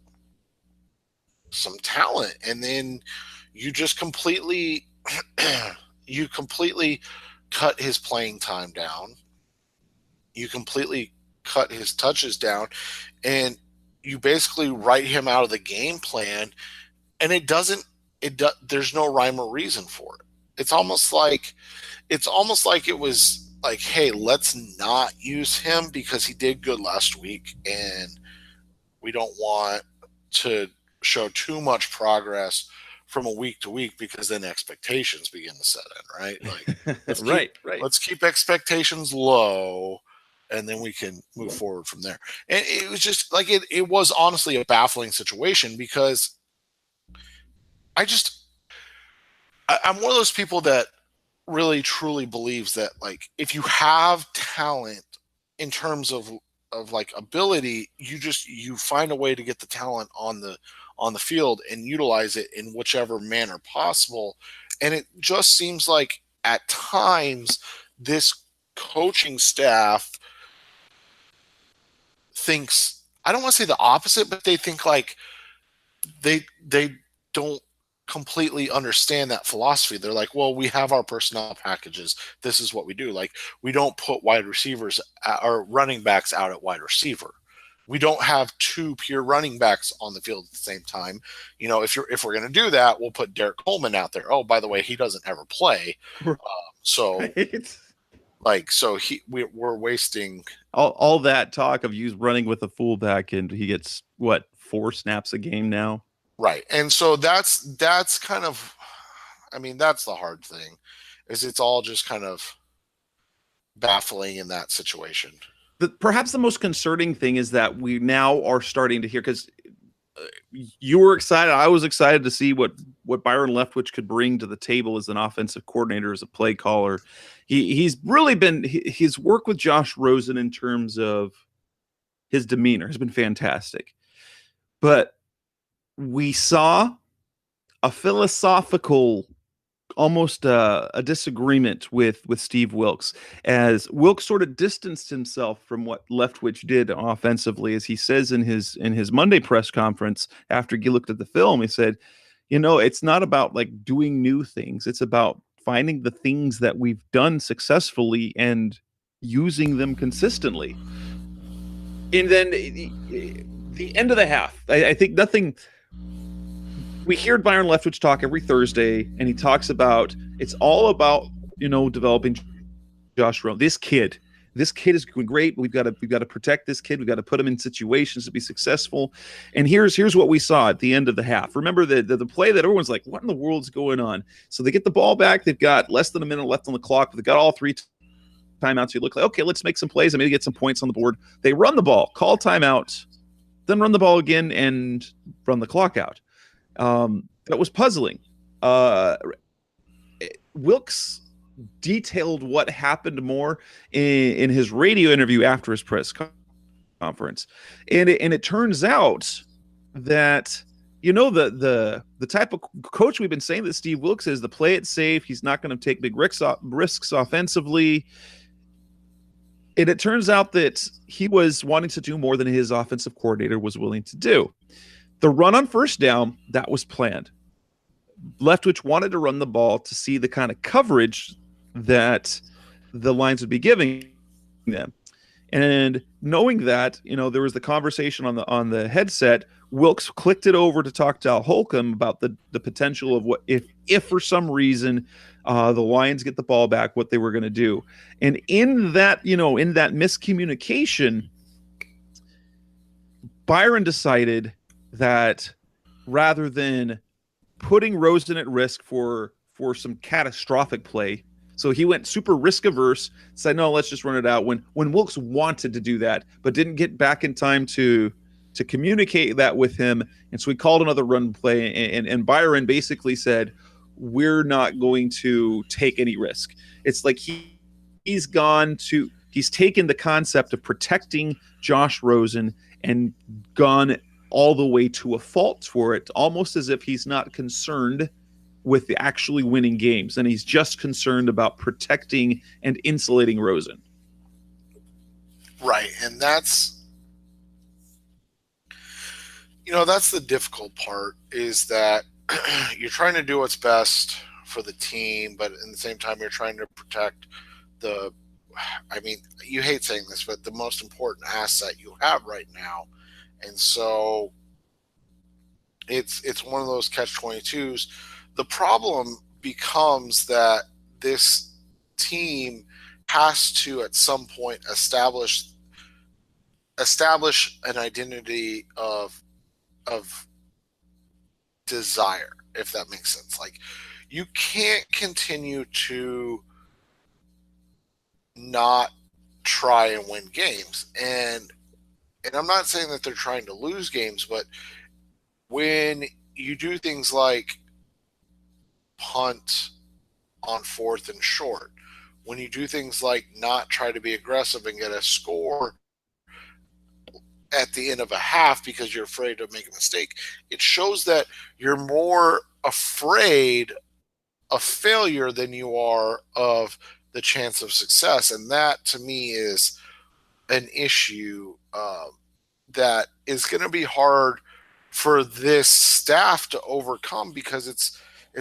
some talent, and then you just completely cut his playing time down. You completely cut his touches down, and you basically write him out of the game plan, and there's no rhyme or reason for it. It's almost like it was like, hey, let's not use him because he did good last week, and we don't want to show too much progress from a week to week, because then expectations begin to set in, right? Like, let's keep expectations low, and then we can move forward from there. And it was just like, it was honestly a baffling situation, because I'm one of those people that really truly believes that, like, if you have talent in terms of like ability, you find a way to get the talent on the field and utilize it in whichever manner possible. And it just seems like at times this coaching staff thinks, I don't want to say the opposite, but they think like they don't completely understand that philosophy. They're like, well, we have our personnel packages. This is what we do. Like, we don't put wide receivers or running backs out at wide receiver. We don't have 2 pure running backs on the field at the same time. If we're going to do that, we'll put Derek Coleman out there. Oh, by the way, he doesn't ever play. We're wasting all that talk of you running with a fullback, and he gets 4 snaps a game now. Right. And so that's kind of, that's the hard thing, is it's all just kind of baffling in that situation. Perhaps the most concerning thing is that we now are starting to hear, because you were excited. I was excited to see what Byron Leftwich could bring to the table as an offensive coordinator, as a play caller. He's really been, his work with Josh Rosen in terms of his demeanor has been fantastic. But we saw a philosophical almost a disagreement with Steve Wilks, as Wilks sort of distanced himself from what Leftwich did offensively, as he says in his Monday press conference after he looked at the film. He said, it's not about like doing new things. It's about finding the things that we've done successfully and using them consistently. And then the end of the half, I think nothing. We hear Byron Leftwich talk every Thursday, and he talks about it's all about developing Josh Rosen. This kid is great. We've got to protect this kid. We've got to put him in situations to be successful. And here's what we saw at the end of the half. Remember the play that everyone's like, what in the world's going on? So they get the ball back. They've got less than a minute left on the clock. But they've got all three timeouts. You look like, okay, let's make some plays and maybe get some points on the board. They run the ball, call timeout, then run the ball again and run the clock out. That was puzzling. Wilks detailed what happened more in his radio interview after his press conference, and it turns out that the type of coach we've been saying that Steve Wilks is, the play it safe. He's not going to take big risks offensively. And it turns out that he was wanting to do more than his offensive coordinator was willing to do. The run on first down, that was planned. Leftwich wanted to run the ball to see the kind of coverage that the Lions would be giving them. And knowing that, there was the conversation on the headset, Wilks clicked it over to talk to Al Holcomb about the potential of what if for some reason the Lions get the ball back, what they were going to do. And in that miscommunication, Byron decided that rather than putting Rosen at risk for some catastrophic play, so he went super risk averse, said, no, let's just run it out. When Wilks wanted to do that, but didn't get back in time to communicate that with him. And so he called another run play, and Byron basically said, we're not going to take any risk. It's like he's taken the concept of protecting Josh Rosen and gone all the way to a fault for it, almost as if he's not concerned with the actually winning games, and he's just concerned about protecting and insulating Rosen. Right, and that's the difficult part, is that you're trying to do what's best for the team, but at the same time you're trying to protect you hate saying this, but the most important asset you have right now. And so it's one of those catch-22s. The problem becomes that this team has to at some point establish an identity of desire, if that makes sense. Like, you can't continue to not try and win games. And I'm not saying that they're trying to lose games, but when you do things like punt on 4th and short, when you do things like not try to be aggressive and get a score at the end of a half because you're afraid to make a mistake, it shows that you're more afraid of failure than you are of the chance of success. And that, to me, is an issue that is going to be hard for this staff to overcome, because it's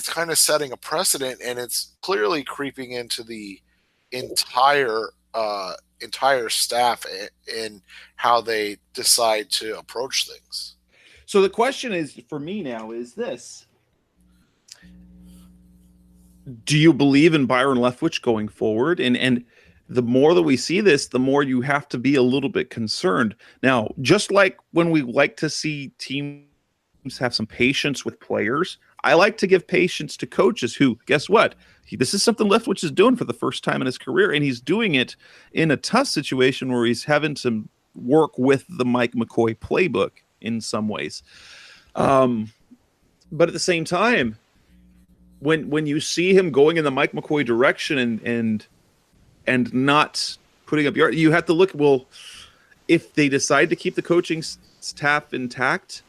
kind of setting a precedent, and it's clearly creeping into the entire staff in how they decide to approach things. So the question is, for me now, is this: do you believe in Byron Leftwich going forward? And the more that we see this, the more you have to be a little bit concerned. Now, just like when we like to see teams have some patience with players, I like to give patience to coaches who, guess what? This is something Leftwich is doing for the first time in his career, and he's doing it in a tough situation where he's having to work with the Mike McCoy playbook in some ways. But at the same time, when you see him going in the Mike McCoy direction and not putting up yards, you have to look, well, if they decide to keep the coaching staff intact,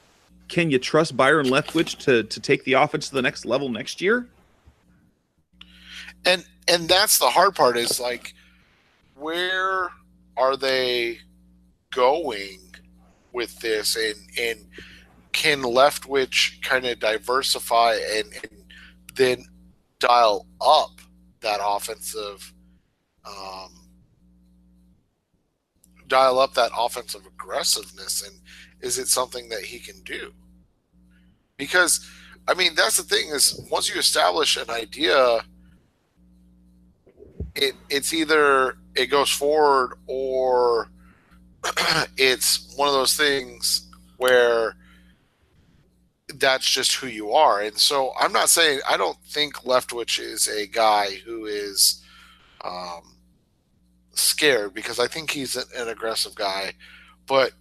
can you trust Byron Leftwich to take the offense to the next level next year? And that's the hard part is like, where are they going with this, and can Leftwich kind of diversify and then dial up that offensive aggressiveness, and is it something that he can do? Because I mean, that's the thing is, once you establish an idea, it's either it goes forward, or it's one of those things where that's just who you are. And so I'm not saying, I don't think Leftwich is a guy who is scared, because I think he's an aggressive guy. But,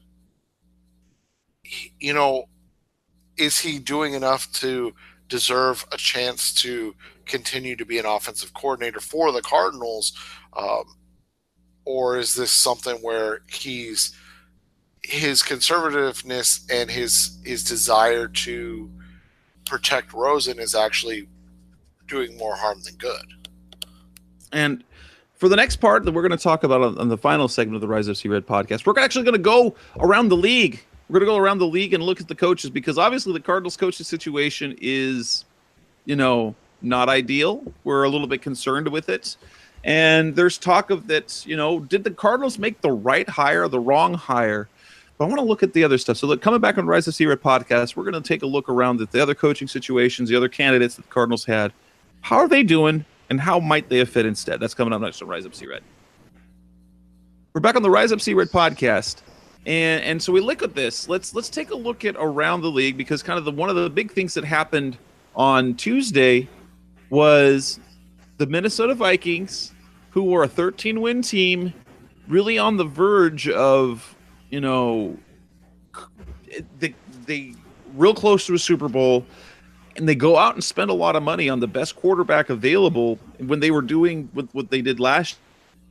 you know, is he doing enough to deserve a chance to continue to be an offensive coordinator for the Cardinals? Or is this something where his conservativeness and his desire to protect Rosen is actually doing more harm than good? And for the next part that we're going to talk about on the final segment of the Rise of C-Red podcast, we're actually going to go around the league. We're going to go around the league and look at the coaches, because obviously the Cardinals coaching situation is, not ideal. We're a little bit concerned with it. And there's talk of that, did the Cardinals make the right hire, the wrong hire? But I want to look at the other stuff. So coming back on Rise of C-Red podcast, we're going to take a look around at the other coaching situations, the other candidates that the Cardinals had. How are they doing, and how might they have fit instead? That's coming up next on Rise Up C-Red. We're back on the Rise Up C-Red podcast. And so we look at this. Let's take a look at around the league, because kind of one of the big things that happened on Tuesday was the Minnesota Vikings, who were a 13-win team, really on the verge of, they real close to a Super Bowl, and they go out and spend a lot of money on the best quarterback available when they were doing what they did last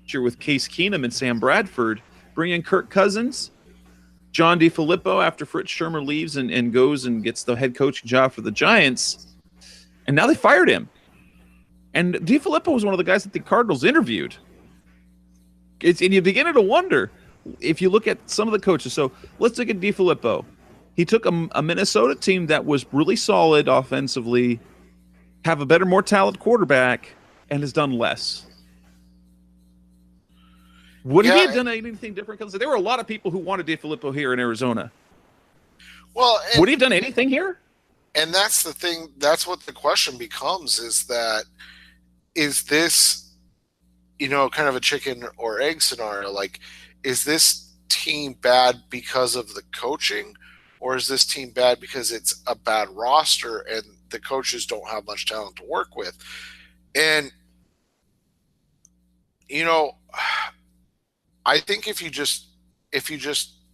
year with Case Keenum and Sam Bradford, bring in Kirk Cousins, John DeFilippo after Fritz Shermer leaves and goes and gets the head coaching job for the Giants, and now they fired him. And DeFilippo was one of the guys that the Cardinals interviewed. And you begin to wonder, if you look at some of the coaches. So let's look at DeFilippo. He took a Minnesota team that was really solid offensively, have a better, more talented quarterback, and has done less. Would he have done anything different? Because there were a lot of people who wanted DeFilippo here in Arizona. Well, would he have done anything here? And that's the thing. That's what the question becomes, is this, kind of a chicken or egg scenario? Like, is this team bad because of the coaching, or is this team bad because it's a bad roster and the coaches don't have much talent to work with? And, I think if you just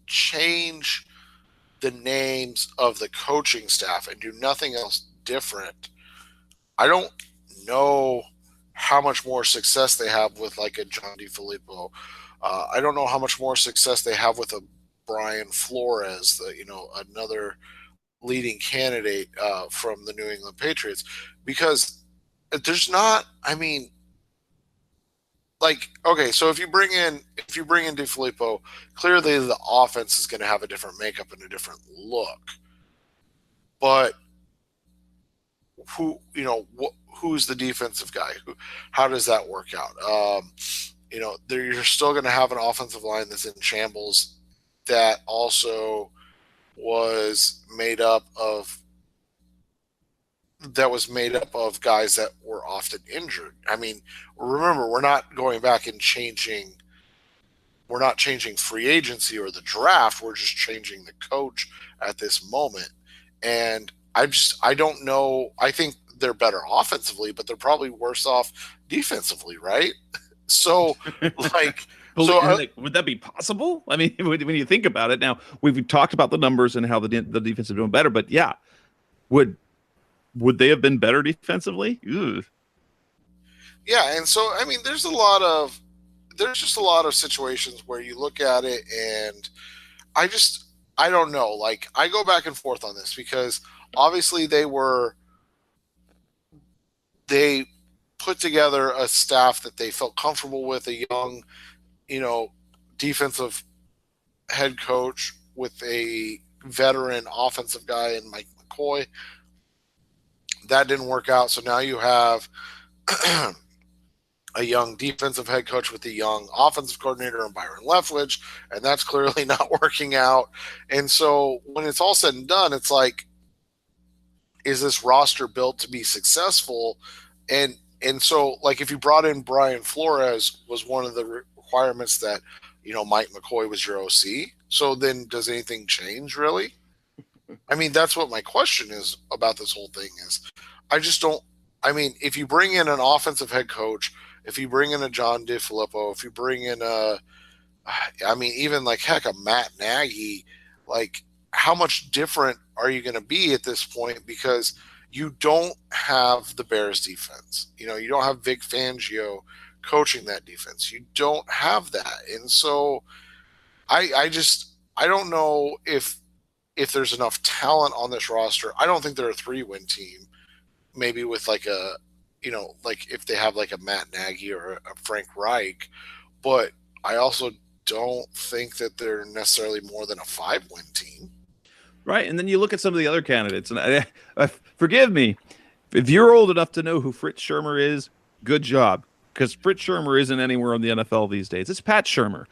change the names of the coaching staff and do nothing else different, I don't know how much more success they have with like a John DeFilippo. I don't know how much more success they have with a Brian Flores, another leading candidate from the New England Patriots, because there's not. I mean, like, okay, so if you bring in DeFilippo, clearly the offense is going to have a different makeup and a different look. But who's the defensive guy? How does that work out? You're still going to have an offensive line that's in shambles, that also was made up of guys that were often injured. I mean, remember, we're not going back and changing free agency or the draft. We're just changing the coach at this moment. And I don't know. I think they're better offensively, but they're probably worse off defensively, right? So, would that be possible? I mean, when you think about it, now we've talked about the numbers and how the defense is doing better, but yeah, would they have been better defensively? Ugh. Yeah, and so I mean, there's just a lot of situations where you look at it, and I don't know. Like, I go back and forth on this, because obviously they put together a staff that they felt comfortable with, a young, defensive head coach with a veteran offensive guy in Mike McCoy. That didn't work out. So now you have a young defensive head coach with a young offensive coordinator in Byron Leftwich, and that's clearly not working out. And so when it's all said and done, it's like, is this roster built to be successful? And so, like, if you brought in Brian Flores, was one of the requirements that, Mike McCoy was your OC. So then does anything change, really? I mean, that's what my question is about this whole thing is. I just don't – I mean, if you bring in an offensive head coach, if you bring in a John DeFilippo, if you bring in even like, heck, a Matt Nagy, like, how much different are you going to be at this point? Because you don't have the Bears defense. You don't have Vic Fangio coaching that defense. You don't have that. And so I don't know if there's enough talent on this roster. I don't think they're a 3-win team, maybe with like a, like if they have like a Matt Nagy or a Frank Reich, but I also don't think that they're necessarily more than a 5-win team. Right, and then you look at some of the other candidates, and forgive me, if you're old enough to know who Fritz Shurmur is, good job, because Fritz Shurmur isn't anywhere in the NFL these days. It's Pat Shurmur.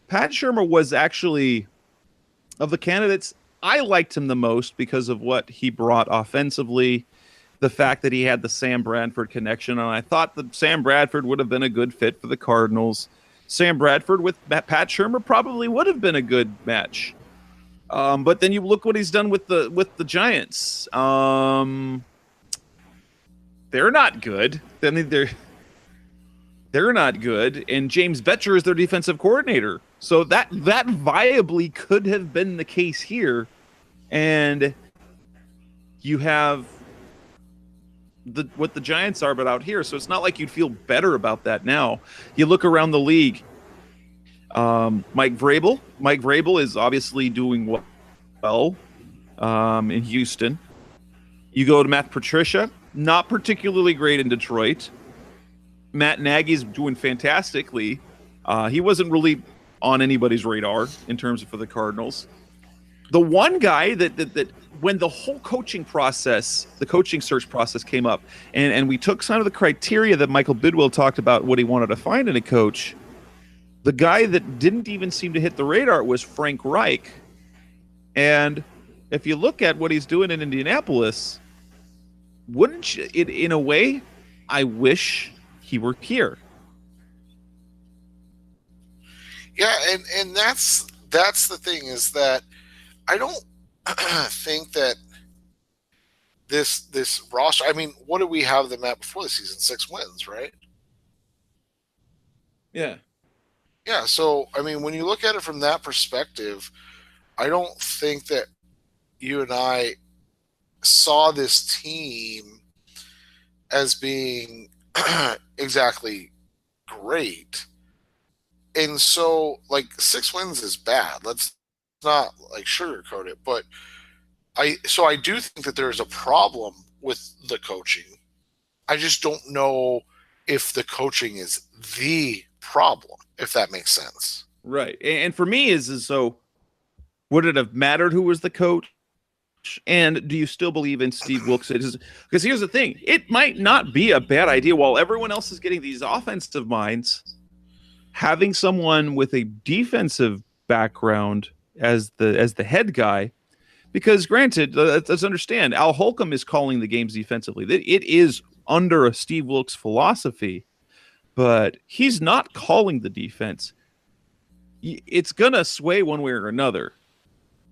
Pat Shurmur was actually, of the candidates, I liked him the most because of what he brought offensively, the fact that he had the Sam Bradford connection, and I thought that Sam Bradford would have been a good fit for the Cardinals. Sam Bradford with Pat Shurmur probably would have been a good match. But then you look what he's done with the Giants. They're not good. I mean, they're not good. And James Betcher is their defensive coordinator. So that viably could have been the case here. And you have what the Giants are, but out here. So it's not like you'd feel better about that now. You look around the league. Mike Vrabel. Mike Vrabel is obviously doing well in Houston. You go to Matt Patricia, not particularly great in Detroit. Matt Nagy's doing fantastically. He wasn't really on anybody's radar in terms of for the Cardinals. The one guy that when the whole coaching search process came up, and we took some of the criteria that Michael Bidwell talked about, what he wanted to find in a coach. The guy that didn't even seem to hit the radar was Frank Reich. And if you look at what he's doing in Indianapolis, wouldn't you, in a way, I wish he were here. Yeah, and that's the thing is that I don't think that this roster, I mean, what did we have them at before the season? 6 wins, right? Yeah. Yeah, so, I mean, when you look at it from that perspective, I don't think that you and I saw this team as being exactly great. And so, like, 6 wins is bad. Let's not, like, sugarcoat it. But I do think that there's a problem with the coaching. I just don't know if the coaching is the problem, if that makes sense. Right. And for me is so would it have mattered who was the coach? And do you still believe in Steve Wilkes? Because here's the thing. It might not be a bad idea while everyone else is getting these offensive minds, having someone with a defensive background as the head guy. Because granted, let's understand, Al Holcomb is calling the games defensively. It is under a Steve Wilkes philosophy. But he's not calling the defense. It's going to sway one way or another.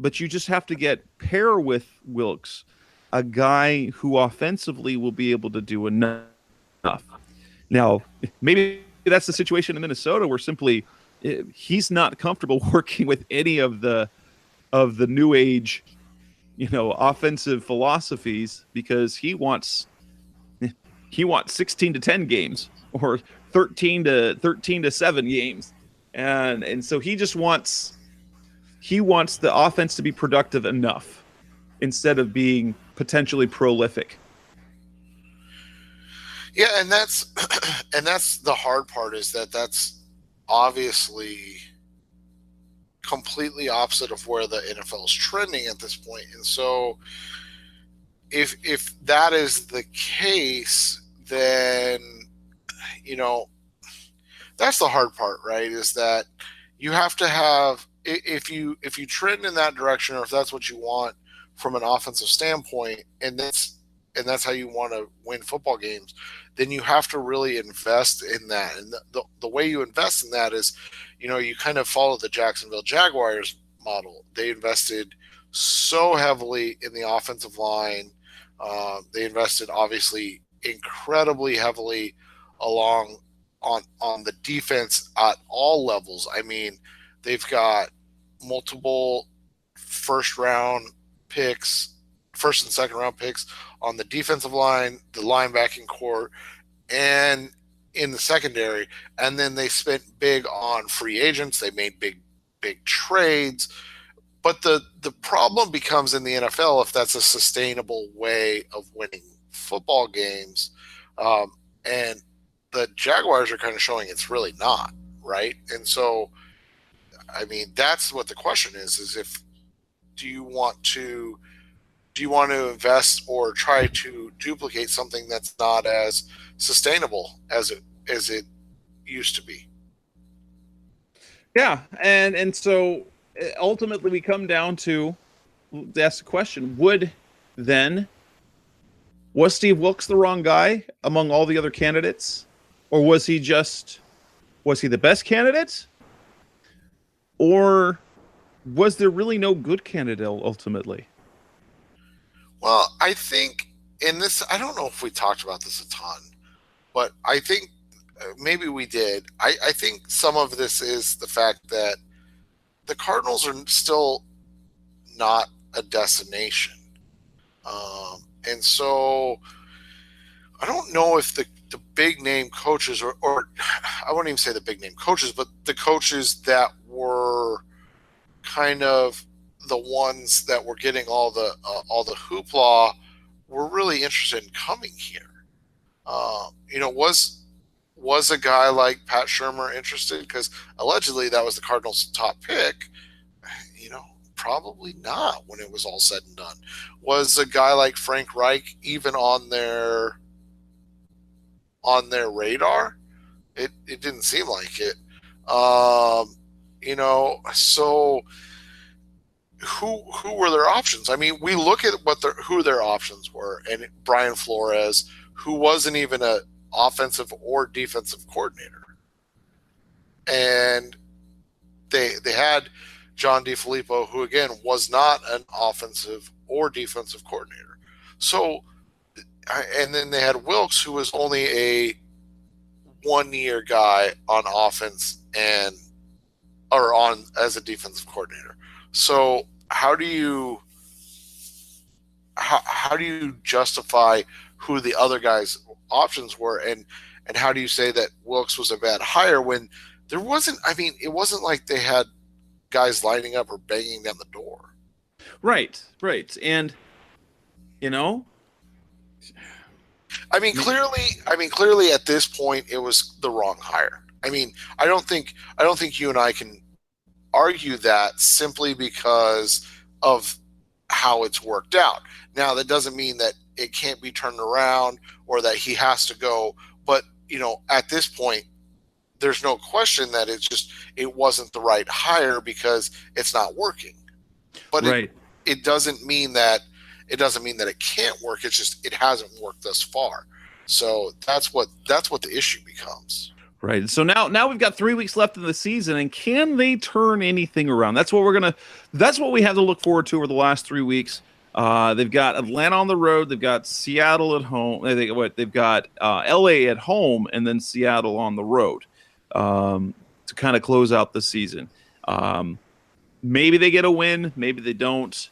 But you just have to pair with Wilkes, a guy who offensively will be able to do enough. Now, maybe that's the situation in Minnesota where simply he's not comfortable working with any of the new age, offensive philosophies because he wants 16-10 games or 13 to 7 games. And so he just wants the offense to be productive enough instead of being potentially prolific. Yeah, and that's and that's the hard part, is that that's obviously completely opposite of where the NFL is trending at this point. And so if that is the case, then you know that's the hard part, right? Is that you have to have, if you trend in that direction, or if that's what you want from an offensive standpoint, and that's how you want to win football games, then you have to really invest in that. And the way you invest in that is, you kind of follow the Jacksonville Jaguars model. They invested so heavily in the offensive line. They invested obviously incredibly heavily along on the defense at all levels. I mean, they've got multiple first and second round picks on the defensive line, the linebacking core, and in the secondary. And then they spent big on free agents. They made big trades. But the problem becomes in the NFL, if that's a sustainable way of winning football games. And the Jaguars are kind of showing it's really not, right? And so, I mean, that's what the question is if, do you want to invest or try to duplicate something that's not as sustainable as it used to be? Yeah, and so ultimately we come down to ask the question: was Steve Wilks the wrong guy among all the other candidates, or was he the best candidate, or was there really no good candidate ultimately? Well, I think I don't know if we talked about this a ton, but I think maybe we did. I think some of this is the fact that the Cardinals are still not a destination. And so I don't know if the big name coaches, or I wouldn't even say the big name coaches, but the coaches that were kind of the ones that were getting all the hoopla were really interested in coming here. Was a guy like Pat Shurmur interested? Because allegedly that was the Cardinals' top pick. Probably not when it was all said and done. Was a guy like Frank Reich even on their radar? It didn't seem like it. So who were their options? I mean, we look at who their options were, and Brian Flores, who wasn't even an offensive or defensive coordinator, and they had John DeFilippo, who again was not an offensive or defensive coordinator. So, and then they had Wilks, who was only a 1-year guy on offense as a defensive coordinator. So how do you justify who the other guys' options were, and how do you say that Wilks was a bad hire when there wasn't? I mean, it wasn't like they had guys lining up or banging down the door. Right. And I mean, clearly at this point it was the wrong hire. I mean, I don't think you and I can argue that simply because of how it's worked out. Now, that doesn't mean that it can't be turned around or that he has to go, but at this point there's no question that it wasn't the right hire because it's not working. But right. It doesn't mean that it can't work. It's just it hasn't worked thus far. So that's what the issue becomes. Right. So now we've got 3 weeks left in the season, and can they turn anything around? That's what we have to look forward to over the last 3 weeks. They've got Atlanta on the road. They've got Seattle at home. They've got LA at home, and then Seattle on the road to kind of close out the season. Maybe they get a win, maybe they don't.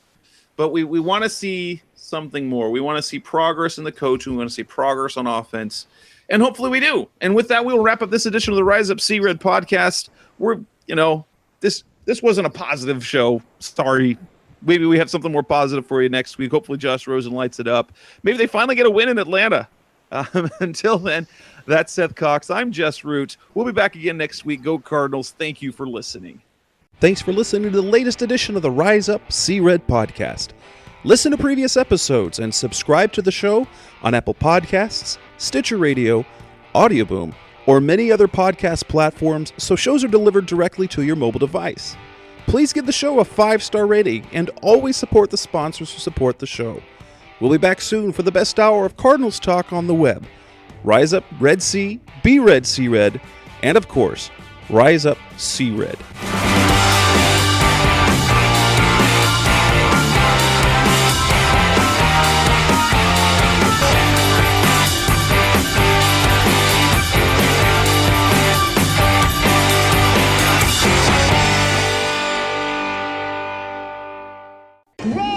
But we want to see something more. We want to see progress in the coach. We want to see progress on offense. And hopefully we do. And with that, we'll wrap up this edition of the Rise Up C-Red podcast. This wasn't a positive show. Sorry. Maybe we have something more positive for you next week. Hopefully Josh Rosen lights it up. Maybe they finally get a win in Atlanta. Until then, that's Seth Cox. I'm Jess Root. We'll be back again next week. Go Cardinals. Thank you for listening. Thanks for listening to the latest edition of the Rise Up, See Red podcast. Listen to previous episodes and subscribe to the show on Apple Podcasts, Stitcher Radio, Audioboom, or many other podcast platforms so shows are delivered directly to your mobile device. Please give the show a 5-star rating and always support the sponsors who support the show. We'll be back soon for the best hour of Cardinals talk on the web. Rise up, Red Sea, be Red, See Red, and of course, Rise Up, See Red. Right.